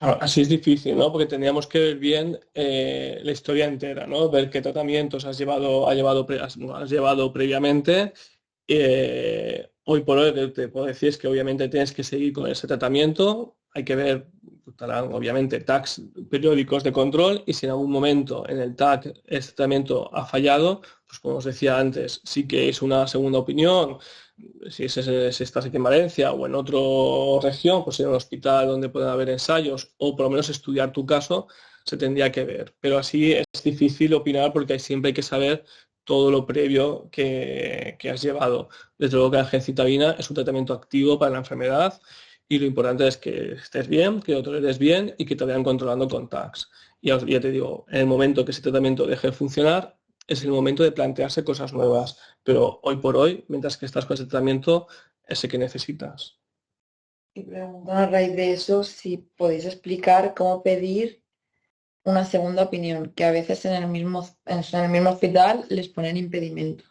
Así es difícil, ¿no? Porque tendríamos que ver bien la historia entera, ¿no? Ver qué tratamientos has llevado previamente. Hoy por hoy te puedo decir es que obviamente tienes que seguir con ese tratamiento. Hay que ver, estarán obviamente tags periódicos de control y si en algún momento en el tag ese tratamiento ha fallado, pues como os decía antes, sí que es una segunda opinión. Si estás aquí en Valencia o en otra región, pues ir a un hospital donde puedan haber ensayos o por lo menos estudiar tu caso, se tendría que ver. Pero así es difícil opinar porque siempre hay que saber todo lo previo que has llevado. Desde luego que la gemcitabina es un tratamiento activo para la enfermedad y lo importante es que estés bien, que lo toleres bien y que te vayan controlando con tags. Y ya te digo, en el momento que ese tratamiento deje de funcionar, es el momento de plantearse cosas nuevas, pero hoy por hoy, mientras que estás con ese tratamiento, ese que necesitas. Y preguntan a raíz de eso si podéis explicar cómo pedir una segunda opinión, que a veces en el mismo hospital les ponen impedimento.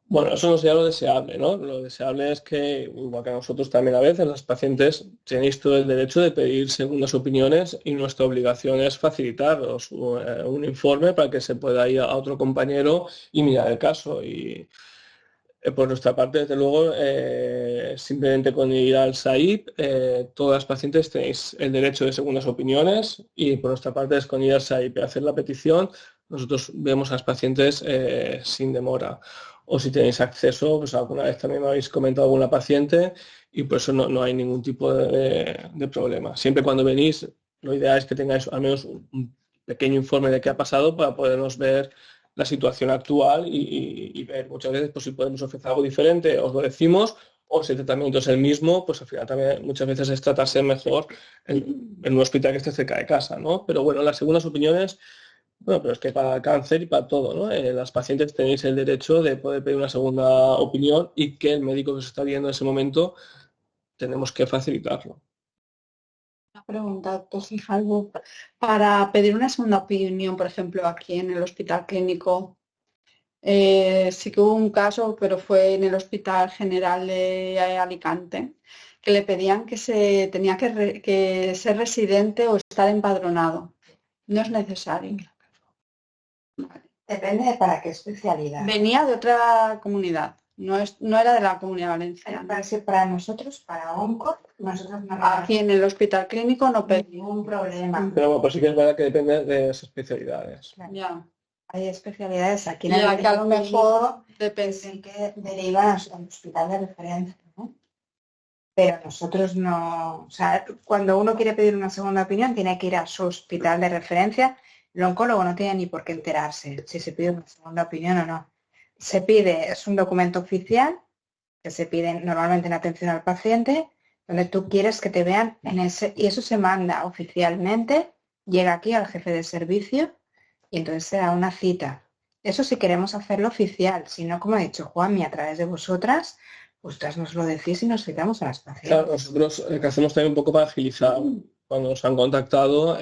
Bueno, eso no sería lo deseable, ¿no? Lo deseable es que, igual que a nosotros también a veces, los pacientes tenéis todo el derecho de pedir segundas opiniones y nuestra obligación es facilitaros un informe para que se pueda ir a otro compañero y mirar el caso. Y por nuestra parte, desde luego, simplemente con ir al SAIP, todas las pacientes tenéis el derecho de segundas opiniones y por nuestra parte es con ir al SAIP y hacer la petición. Nosotros vemos a las pacientes sin demora. O si tenéis acceso, pues alguna vez también me habéis comentado alguna paciente y por eso no hay ningún tipo de problema. Siempre cuando venís, lo ideal es que tengáis al menos un pequeño informe de qué ha pasado para podernos ver la situación actual y ver muchas veces pues, si podemos ofrecer algo diferente, os lo decimos, o si el tratamiento es el mismo, pues al final también muchas veces es tratarse mejor en un hospital que esté cerca de casa, ¿no? Pero bueno, las segundas opiniones, bueno, pero es que para cáncer y para todo, ¿no? Las pacientes tenéis el derecho de poder pedir una segunda opinión y que el médico que os está viendo en ese momento tenemos que facilitarlo. Una pregunta, doctor Grijalvo. Para pedir una segunda opinión, por ejemplo, aquí en el Hospital Clínico, sí que hubo un caso, pero fue en el Hospital General de Alicante, que le pedían que se tenía que ser residente o estar empadronado. No es necesario. Depende de para qué especialidad. Venía de otra comunidad, no era de la Comunidad Valenciana. Para nosotros, para onco, nosotros no. Aquí en el Hospital Clínico no pedimos ningún problema. Pero bueno, pues sí que es verdad que depende de las especialidades. Claro. Ya. Hay especialidades aquí en Y el que a lo mejor depende que derivan al hospital de referencia, ¿no? Pero nosotros no, o sea, cuando uno quiere pedir una segunda opinión tiene que ir a su hospital de referencia. El oncólogo no tiene ni por qué enterarse si se pide una segunda opinión o no. Se pide, es un documento oficial que se pide normalmente en atención al paciente, donde tú quieres que te vean en ese, y eso se manda oficialmente, llega aquí al jefe de servicio y entonces se da una cita. Eso si queremos hacerlo oficial, si no, como ha dicho Juanmi, a través de vosotras nos lo decís y nos citamos a las pacientes. Claro, nosotros que hacemos también un poco para agilizar. Cuando nos han contactado,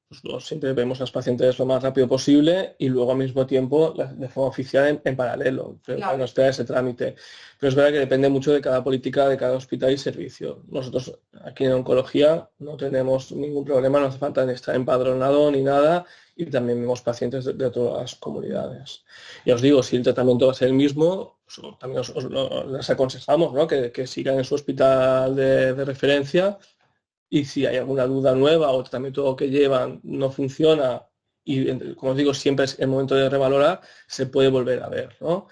pues siempre vemos a las pacientes lo más rápido posible y luego al mismo tiempo de forma oficial en paralelo, para no esperar ese trámite. Pero es verdad que depende mucho de cada política, de cada hospital y servicio. Nosotros aquí en oncología no tenemos ningún problema, no hace falta ni estar empadronado ni nada, y también vemos pacientes de todas las comunidades. Ya os digo, si el tratamiento va a ser el mismo, pues, también les aconsejamos, ¿no? que sigan en su hospital de referencia, y si hay alguna duda nueva o el tratamiento que llevan no funciona, y como os digo, siempre es el momento de revalorar, se puede volver a ver, ¿no?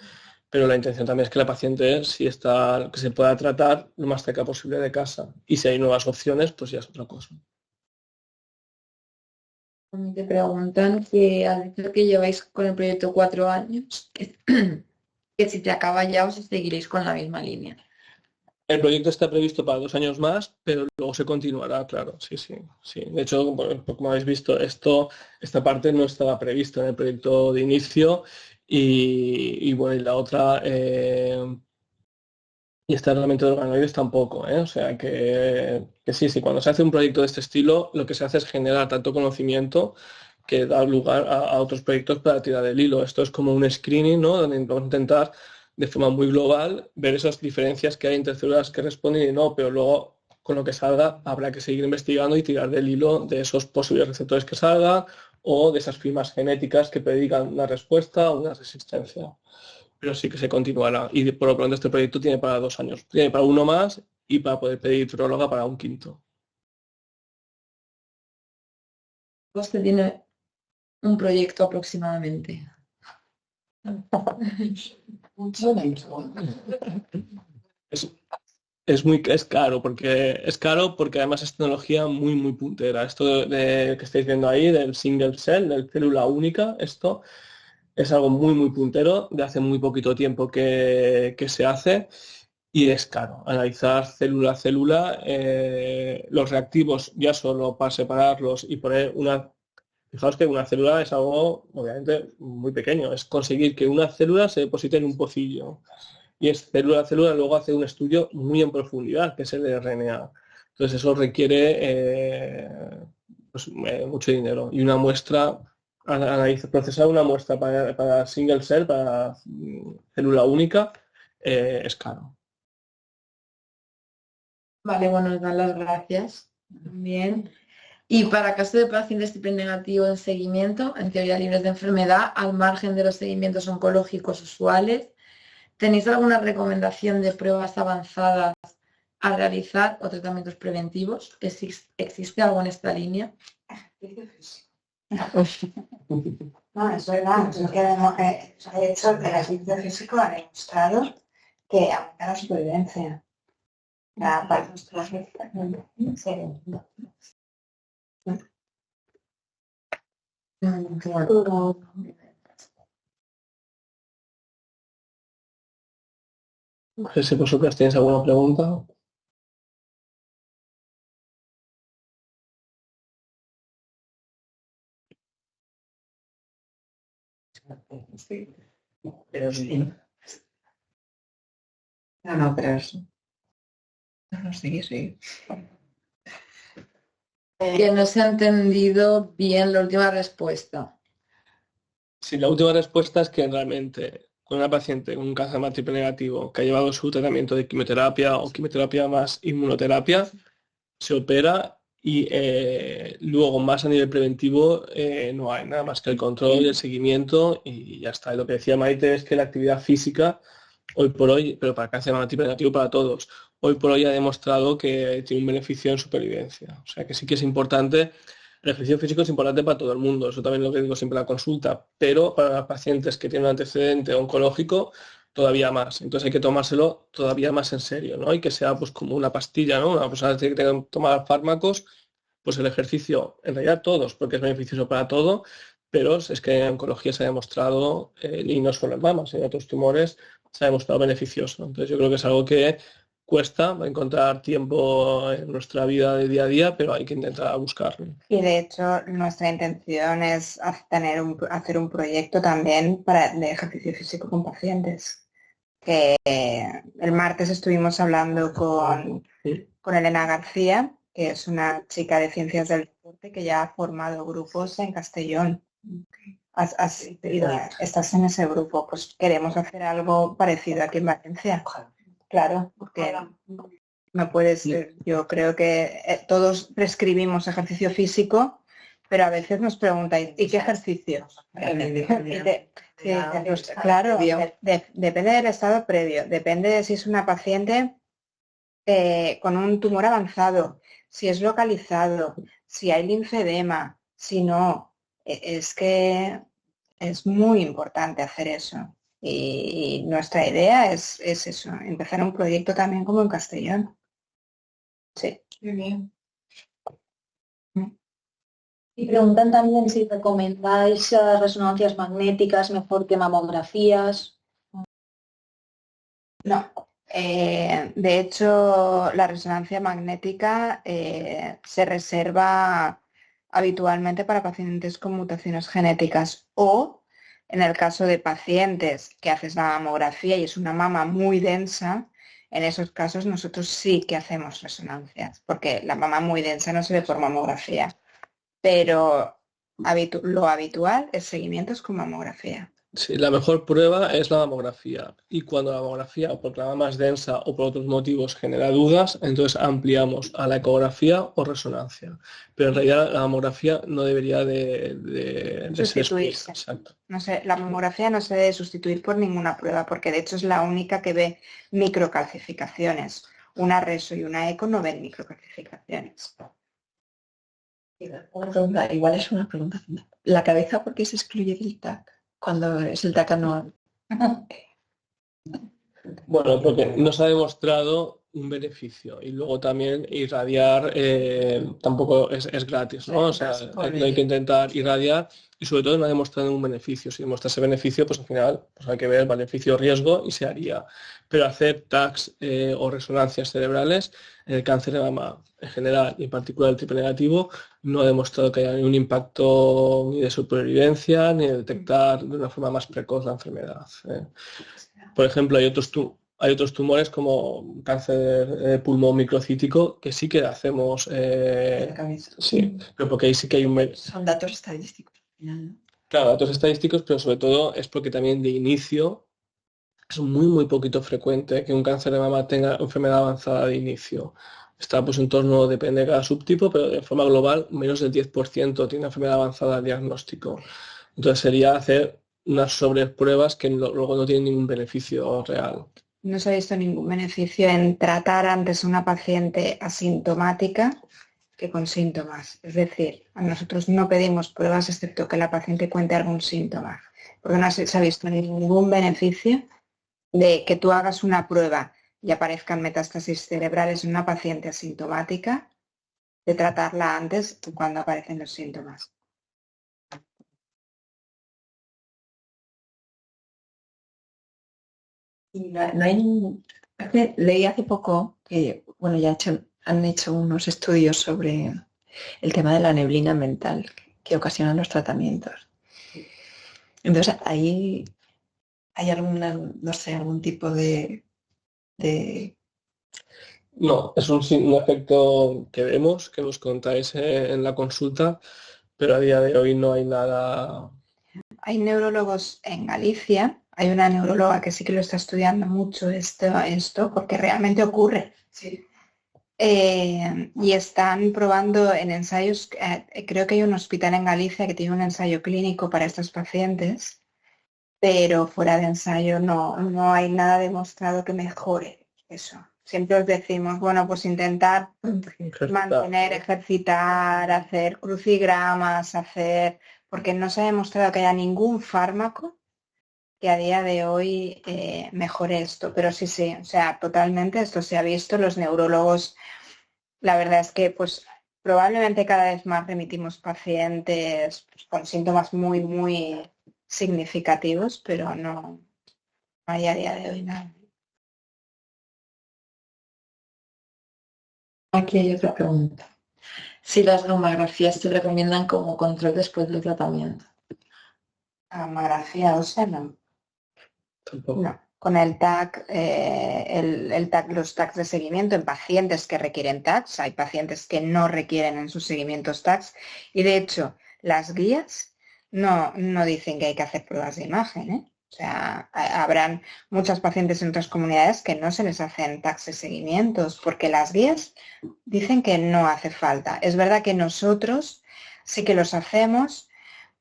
Pero la intención también es que la paciente que se pueda tratar lo más cerca posible de casa, y si hay nuevas opciones, pues ya es otra cosa. Te preguntan que has dicho que lleváis con el proyecto 4 años, que si te acaba ya os seguiréis con la misma línea. El proyecto está previsto para 2 años más, pero luego se continuará, claro, sí. De hecho, como habéis visto, esta parte no estaba prevista en el proyecto de inicio, y bueno, y la otra, y este reglamento de organoides tampoco, ¿eh? O sea que sí, cuando se hace un proyecto de este estilo, lo que se hace es generar tanto conocimiento que da lugar a otros proyectos para tirar del hilo. Esto es como un screening, ¿no? Donde vamos a intentar de forma muy global ver esas diferencias que hay entre células que responden y no, pero luego con lo que salga habrá que seguir investigando y tirar del hilo de esos posibles receptores que salgan o de esas firmas genéticas que predican una respuesta o una resistencia. Pero sí que se continuará, y por lo pronto este proyecto tiene para 2 años, tiene para 1 más y para poder pedir próloga para un 5º. ¿Usted tiene un proyecto aproximadamente? Es caro porque además es tecnología muy puntera. Esto que estáis viendo ahí del single cell, del célula única, esto es algo muy puntero, de hace muy poquito tiempo que se hace, y es caro. Analizar célula a célula, los reactivos ya solo para separarlos y poner una... Fijaos que una célula es algo obviamente muy pequeño, es conseguir que una célula se deposite en un pocillo. Y es célula a célula, luego hace un estudio muy en profundidad, que es el de RNA. Entonces eso requiere mucho dinero. Y una muestra, procesar una muestra para single cell, para célula única, es caro. Vale, bueno, nos dan las gracias. Bien. Y para caso de pacientes triple negativo en seguimiento, en teoría libres de enfermedad, al margen de los seguimientos oncológicos usuales, ¿tenéis alguna recomendación de pruebas avanzadas a realizar o tratamientos preventivos? ¿Existe algo en esta línea? No, es verdad, lo que ha hecho el ejercicio físico ha demostrado que aumenta la supervivencia. No sé si vosotras tenéis alguna pregunta. Sí. Pero sí. No, pero sí. No, sí. Que no se ha entendido bien la última respuesta. Sí, la última respuesta es que realmente con una paciente con un cáncer triple negativo que ha llevado su tratamiento de quimioterapia o quimioterapia más inmunoterapia, se opera y luego más a nivel preventivo no hay nada más que el control y el seguimiento y ya está. Y lo que decía Maite es que la actividad física hoy por hoy, pero para cáncer triple negativo para todos, hoy por hoy ha demostrado que tiene un beneficio en supervivencia. O sea que sí que es importante. El ejercicio físico es importante para todo el mundo, eso también es lo que digo siempre en la consulta, pero para pacientes que tienen un antecedente oncológico todavía más. Entonces hay que tomárselo todavía más en serio, ¿no? Y que sea pues como una pastilla, ¿no? Una persona que tenga que tomar fármacos, pues el ejercicio, en realidad todos, porque es beneficioso para todo, pero es que en oncología se ha demostrado, y no solo en mamas, en otros tumores, se ha demostrado beneficioso. Entonces yo creo que es algo que cuesta encontrar tiempo en nuestra vida de día a día, pero hay que intentar buscarlo. Y de hecho nuestra intención es hacer un proyecto también de ejercicio físico con pacientes. Que el martes estuvimos hablando con Elena García, que es una chica de ciencias del deporte que ya ha formado grupos en Castellón. Estás en ese grupo, pues queremos hacer algo parecido aquí en Valencia. Claro, porque no puedes, yo creo que todos prescribimos ejercicio físico, pero a veces nos preguntáis, ¿y qué ejercicio? Claro, depende del estado previo, depende de si es una paciente con un tumor avanzado, si es localizado, si hay linfedema, si no, es que es muy importante hacer eso. Y nuestra idea es eso, empezar un proyecto también como en Castellón. Sí. Muy bien. Y preguntan también si recomendáis resonancias magnéticas mejor que mamografías. No. De hecho, la resonancia magnética se reserva habitualmente para pacientes con mutaciones genéticas o en el caso de pacientes que haces la mamografía y es una mama muy densa, en esos casos nosotros sí que hacemos resonancias, porque la mama muy densa no se ve por mamografía, pero lo habitual es seguimientos con mamografía. Sí, la mejor prueba es la mamografía y cuando la mamografía, o porque la mama es densa o por otros motivos, genera dudas, entonces ampliamos a la ecografía o resonancia. Pero en realidad la mamografía no debería de sustituirse. Exacto. No sé, la mamografía no se debe sustituir por ninguna prueba, porque de hecho es la única que ve microcalcificaciones. Una reso y una eco no ven microcalcificaciones. Una pregunta, igual es una pregunta. ¿La cabeza por qué se excluye del TAC cuando es el TAC anual? Bueno, porque nos ha demostrado un beneficio y luego también irradiar tampoco es gratis, ¿no? O sea, hay que intentar irradiar y sobre todo no ha demostrado un beneficio. Si demuestra ese beneficio, pues al final pues hay que ver el beneficio-riesgo y se haría. Pero hacer TACs o resonancias cerebrales en el cáncer de mama en general y en particular el triple negativo no ha demostrado que haya un impacto ni de supervivencia ni de detectar de una forma más precoz la enfermedad. Por ejemplo, hay otros tumores como cáncer de pulmón microcítico que sí que hacemos, sí, pero porque ahí sí que hay Son datos estadísticos al final, ¿no? Claro, datos estadísticos, pero sobre todo es porque también de inicio es muy poquito frecuente que un cáncer de mama tenga enfermedad avanzada de inicio. Está pues en torno, depende de cada subtipo, pero de forma global menos del 10% tiene enfermedad avanzada al diagnóstico. Entonces sería hacer unas sobrepruebas que luego no tienen ningún beneficio real. No se ha visto ningún beneficio en tratar antes a una paciente asintomática que con síntomas. Es decir, a nosotros no pedimos pruebas excepto que la paciente cuente algún síntoma, porque no se ha visto ningún beneficio de que tú hagas una prueba y aparezcan metástasis cerebrales en una paciente asintomática, de tratarla antes cuando aparecen los síntomas. No hay, leí hace poco que, bueno, han hecho unos estudios sobre el tema de la neblina mental que ocasionan los tratamientos. Entonces, ahí hay alguna, no sé, algún tipo de... No, es un efecto que vemos, que nos contáis en la consulta, pero a día de hoy no hay nada. Hay neurólogos en Galicia, hay una neuróloga que sí que lo está estudiando mucho esto porque realmente ocurre. Sí. Y están probando en ensayos, creo que hay un hospital en Galicia que tiene un ensayo clínico para estos pacientes, pero fuera de ensayo no hay nada demostrado que mejore eso. Siempre os decimos, bueno, pues intentar mantener, ejercitar, hacer crucigramas, porque no se ha demostrado que haya ningún fármaco que a día de hoy mejore esto. Pero sí, o sea, totalmente esto se ha visto. Los neurólogos, la verdad es que pues probablemente cada vez más remitimos pacientes pues, con síntomas muy significativos, pero no hay a día de hoy nada. Aquí hay otra pregunta. Si las gamografías se recomiendan como control después del tratamiento. Mamografía ósea no. Tampoco. No. Con el TAC, los TACs de seguimiento en pacientes que requieren TACs, hay pacientes que no requieren en sus seguimientos TACs y de hecho las guías no dicen que hay que hacer pruebas de imagen, ¿eh? O sea, habrán muchos pacientes en otras comunidades que no se les hacen TACs de seguimientos porque las guías dicen que no hace falta. Es verdad que nosotros sí que los hacemos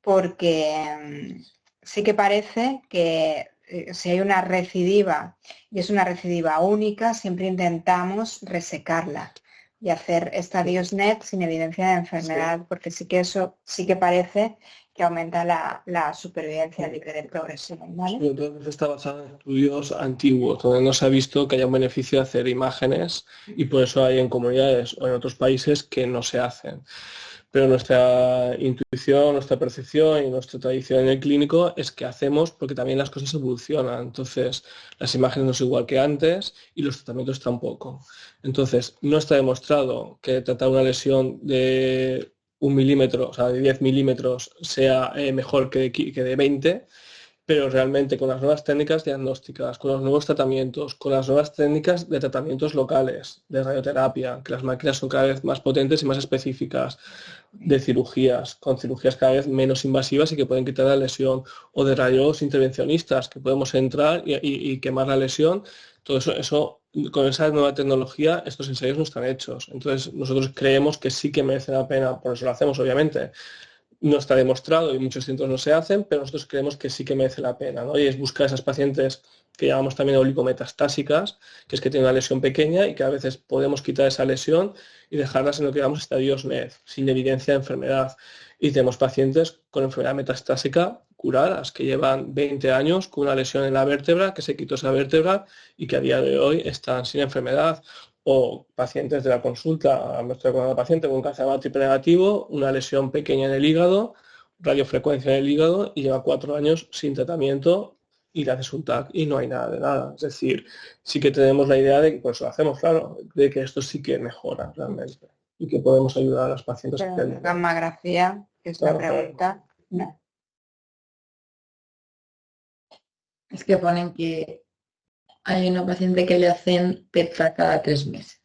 porque sí que parece que si hay una recidiva y es una recidiva única, siempre intentamos resecarla y hacer estadios net sin evidencia de enfermedad, porque sí que eso sí que parece que aumenta la supervivencia libre de progresión, ¿vale? Entonces está basado en estudios antiguos, donde no se ha visto que haya un beneficio de hacer imágenes y por eso hay en comunidades o en otros países que no se hacen. Pero nuestra intuición, nuestra percepción y nuestra tradición en el clínico es que hacemos porque también las cosas evolucionan. Entonces, las imágenes no son igual que antes y los tratamientos tampoco. Entonces, no está demostrado que tratar una lesión de 1 milímetro, o sea, de 10 milímetros, sea mejor que de 20, pero realmente con las nuevas técnicas diagnósticas, con los nuevos tratamientos, con las nuevas técnicas de tratamientos locales, de radioterapia, que las máquinas son cada vez más potentes y más específicas, de cirugías, con cirugías cada vez menos invasivas y que pueden quitar la lesión, o de radiólogos intervencionistas, que podemos entrar y quemar la lesión. Todo eso, con esa nueva tecnología, estos ensayos no están hechos. Entonces, nosotros creemos que sí que merece la pena, por eso lo hacemos, obviamente. No está demostrado y muchos centros no se hacen, pero nosotros creemos que sí que merece la pena, ¿no? Y es buscar esas pacientes que llamamos también oligometastásicas, que es que tienen una lesión pequeña y que a veces podemos quitar esa lesión y dejarlas en lo que llamamos estadios NED, sin evidencia de enfermedad. Y tenemos pacientes con enfermedad metastásica curadas, que llevan 20 años con una lesión en la vértebra, que se quitó esa vértebra y que a día de hoy están sin enfermedad. O pacientes de la consulta, nuestra paciente con cáncer de mama triple negativo, una lesión pequeña en el hígado, radiofrecuencia en el hígado y lleva 4 años sin tratamiento y le haces un TAC y no hay nada de nada. Es decir, sí que tenemos la idea de que, por eso lo hacemos, claro, de que esto sí que mejora realmente y que podemos ayudar a los pacientes. Pero la gamografía, que es la pregunta, no. Es que ponen que hay una paciente que le hacen PET cada 3 meses.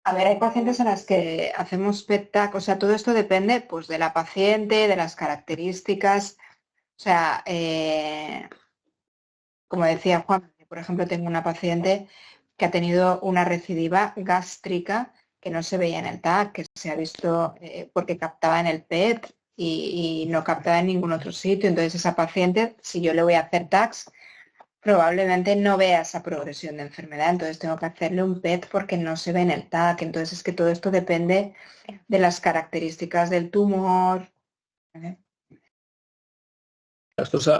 A ver, hay pacientes a las que hacemos PET-TAC, o sea, todo esto depende pues de la paciente, de las características. O sea, como decía Juan, por ejemplo, tengo una paciente que ha tenido una recidiva gástrica que no se veía en el TAC, que se ha visto porque captaba en el PET y no captaba en ningún otro sitio. Entonces, esa paciente, si yo le voy a hacer TACs, probablemente no vea esa progresión de enfermedad, entonces tengo que hacerle un PET porque no se ve en el TAC. Entonces es que todo esto depende de las características del tumor. Esto es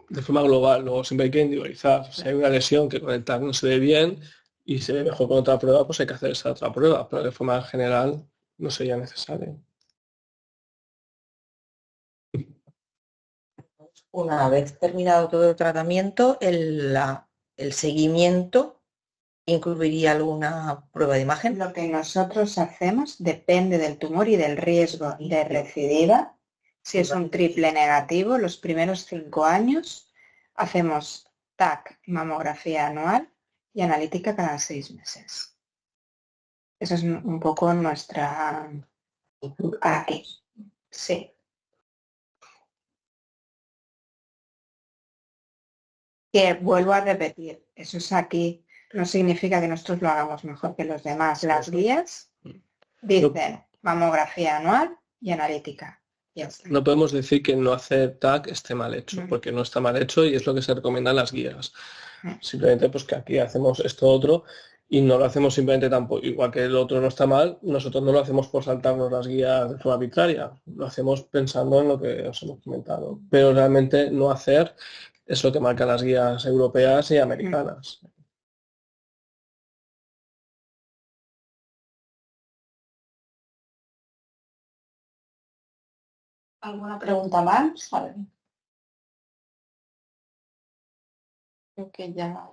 de forma global, luego siempre hay que individualizar. Si hay una lesión que con el TAC no se ve bien y se ve mejor con otra prueba, pues hay que hacer esa otra prueba, pero de forma general no sería necesario. Una vez terminado todo el tratamiento, el seguimiento incluiría alguna prueba de imagen. Lo que nosotros hacemos depende del tumor y del riesgo de recidiva. Si es un triple negativo, los primeros 5 años hacemos TAC, mamografía anual y analítica cada 6 meses. Eso es un poco nuestra... Aquí, sí. Que vuelvo a repetir, eso es aquí, no significa que nosotros lo hagamos mejor que los demás. Las guías dicen mamografía anual y analítica. No podemos decir que no hacer TAC esté mal hecho, porque no está mal hecho y es lo que se recomienda en las guías. Simplemente pues que aquí hacemos esto otro y no lo hacemos simplemente tampoco, igual que el otro no está mal, nosotros no lo hacemos por saltarnos las guías de forma arbitraria, lo hacemos pensando en lo que os hemos comentado, pero realmente no hacer es lo que marcan las guías europeas y americanas. ¿Alguna pregunta más? A ver. Creo que ya...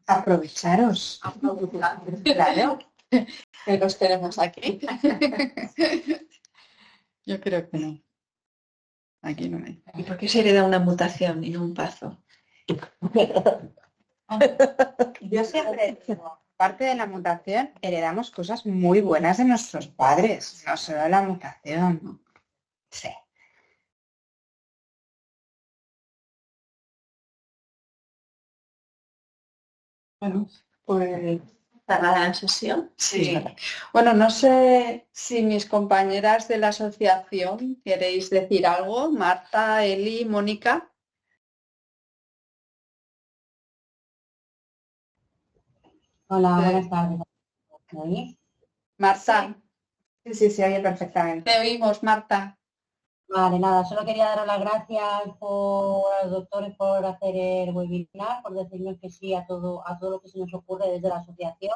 Aprovecharos. Claro. que los tenemos aquí. Yo creo que no. Aquí no hay. ¿Y por qué se hereda una mutación y no un paso? Yo siempre digo, parte de la mutación heredamos cosas muy buenas de nuestros padres, no solo la mutación. Sí. Bueno, pues cerrada la sesión. sí. Bueno, no sé si mis compañeras de la asociación queréis decir algo. Marta, Eli, Mónica. Hola, buenas tardes. ¿Me oís? Marta, Sí, se oye perfectamente. te oímos, Marta. Vale, nada, solo quería daros las gracias a los doctores por hacer el webinar, por decirnos que sí a todo lo que se nos ocurre desde la asociación.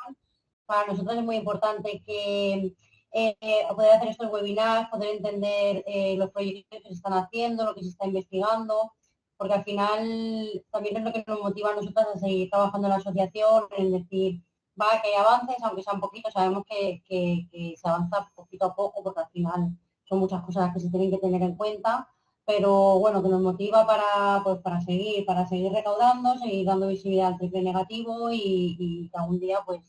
Para nosotros es muy importante que poder hacer estos webinars, poder entender los proyectos que se están haciendo, lo que se está investigando, porque al final también es lo que nos motiva a nosotros a seguir trabajando en la asociación, en decir, va, que hay avances, aunque sean poquitos, sabemos que se avanza poquito a poco, porque al final son muchas cosas que se tienen que tener en cuenta, pero bueno, que nos motiva para seguir recaudando, seguir dando visibilidad al triple negativo y que algún día pues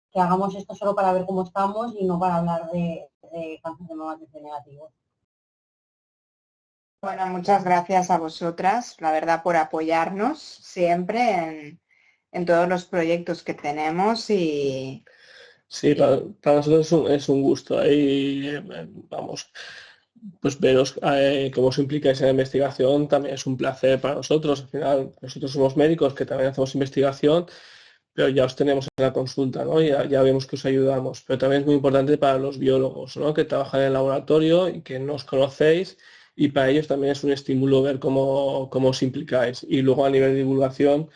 que hagamos esto solo para ver cómo estamos y no para hablar de cáncer de mama triple negativo. Bueno, muchas gracias a vosotras, la verdad, por apoyarnos siempre en todos los proyectos que tenemos y... Sí, para nosotros es un gusto. Ahí, vamos, pues veros cómo os implicáis en la investigación también es un placer para nosotros. Al final, nosotros somos médicos que también hacemos investigación, pero ya os tenemos en la consulta, ¿no? Ya vemos que os ayudamos. Pero también es muy importante para los biólogos, ¿no? Que trabajan en el laboratorio y que nos conocéis, y para ellos también es un estímulo ver cómo os implicáis. Y luego a nivel de divulgación,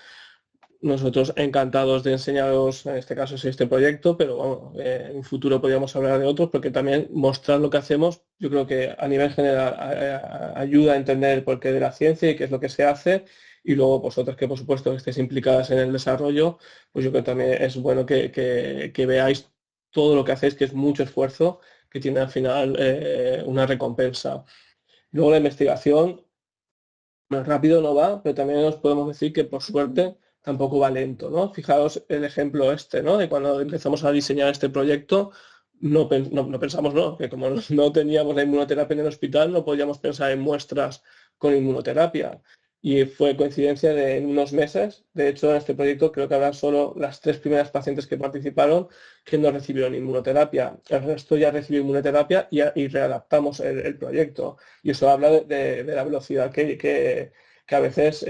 nosotros encantados de enseñaros, en este caso es este proyecto, pero bueno, en un futuro podríamos hablar de otros, porque también mostrar lo que hacemos, yo creo que a nivel general ayuda a entender el porqué de la ciencia y qué es lo que se hace, y luego vosotras que por supuesto estéis implicadas en el desarrollo, pues yo creo que también es bueno que veáis todo lo que hacéis, que es mucho esfuerzo, que tiene al final una recompensa. Luego la investigación, más rápido no va, pero también os podemos decir que por suerte tampoco va lento, ¿no? Fijaos el ejemplo este, ¿no? De cuando empezamos a diseñar este proyecto, no pensamos, ¿no? Que como no teníamos la inmunoterapia en el hospital, no podíamos pensar en muestras con inmunoterapia. Y fue coincidencia de en unos meses. De hecho, en este proyecto creo que habrá solo las 3 primeras pacientes que participaron que no recibieron inmunoterapia. El resto ya recibió inmunoterapia y readaptamos el proyecto. Y eso habla de la velocidad que a veces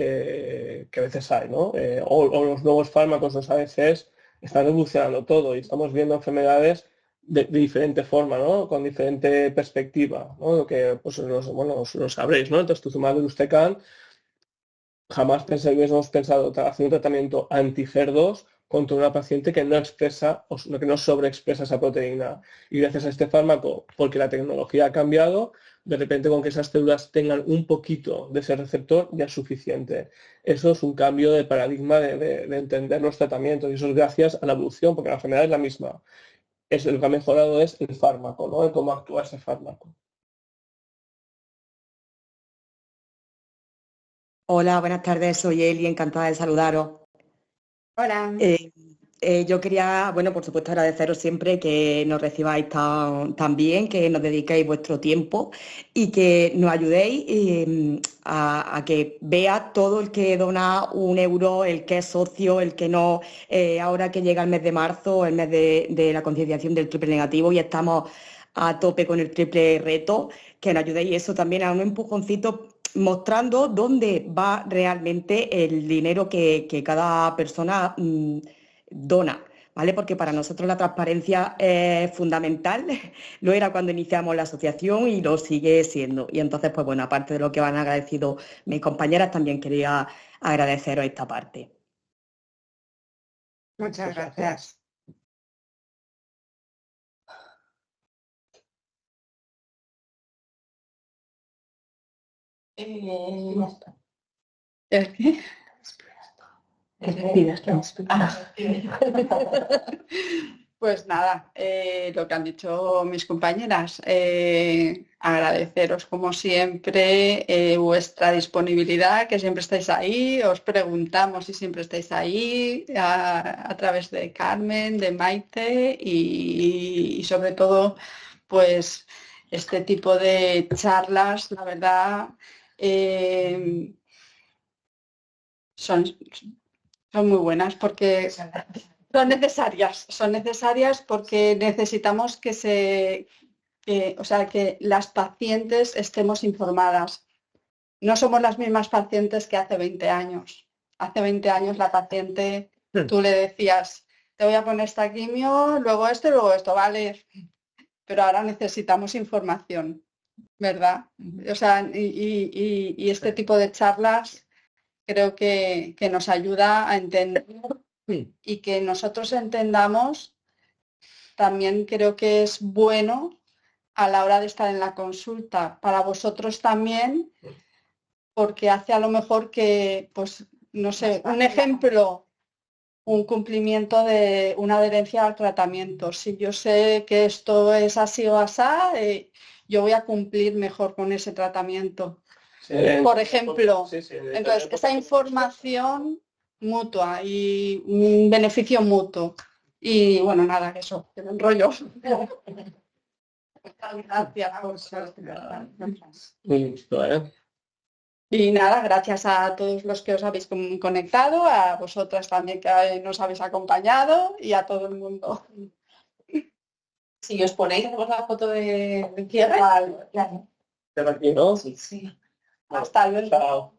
hay, ¿no? O los nuevos fármacos, los ADCs, están evolucionando todo y estamos viendo enfermedades de diferente forma, ¿no? Con diferente perspectiva, ¿no? Lo que pues lo sabréis, ¿no? El trastuzumab deruxtecan, jamás hubiésemos pensado hacer un tratamiento anti-HER2 contra una paciente que no expresa o que no sobreexpresa esa proteína. Y gracias a este fármaco, porque la tecnología ha cambiado, de repente con que esas células tengan un poquito de ese receptor ya es suficiente. Eso es un cambio de paradigma de entender los tratamientos, y eso es gracias a la evolución, porque la enfermedad es la misma. Lo que ha mejorado es el fármaco, ¿no? El cómo actúa ese fármaco. Hola, buenas tardes, soy Eli, encantada de saludaros. Hola. Yo quería, bueno, por supuesto agradeceros siempre que nos recibáis tan bien, que nos dediquéis vuestro tiempo y que nos ayudéis a que vea todo el que dona 1 euro, el que es socio, el que no, ahora que llega el mes de marzo, el mes de la concienciación del triple negativo y estamos a tope con el triple reto, que nos ayudéis eso también a un empujoncito mostrando dónde va realmente el dinero que cada persona dona, ¿vale? Porque para nosotros la transparencia es fundamental, lo era cuando iniciamos la asociación y lo sigue siendo. Y entonces, pues bueno, aparte de lo que van agradecido mis compañeras, también quería agradeceros esta parte. Muchas gracias. Ya está. ¿El qué? Que te pidas, Pues nada, lo que han dicho mis compañeras, agradeceros como siempre vuestra disponibilidad, que siempre estáis ahí, os preguntamos si siempre estáis ahí, a través de Carmen, de Maite y sobre todo, pues este tipo de charlas, la verdad, son muy buenas porque son necesarias porque necesitamos que las pacientes estemos informadas. No somos las mismas pacientes que hace 20 años. Hace 20 años la paciente, tú le decías, te voy a poner esta quimio, luego esto y luego esto, vale. Pero ahora necesitamos información, ¿verdad? O sea, y este tipo de charlas creo que nos ayuda a entender y que nosotros entendamos, también creo que es bueno a la hora de estar en la consulta, para vosotros también, porque hace a lo mejor que, pues, no sé, un ejemplo, un cumplimiento de una adherencia al tratamiento. Si yo sé que esto es así o asá, yo voy a cumplir mejor con ese tratamiento. Sí, por ejemplo, entonces esa información mutua y un beneficio mutuo. Y bueno, nada, eso, que me enrollo. Gracias. Y nada, gracias a todos los que os habéis conectado, a vosotras también que nos habéis acompañado y a todo el mundo. Si os ponéis, hacemos la foto de cierre. Claro. Pero aquí no. Sí. Hasta luego. Chao.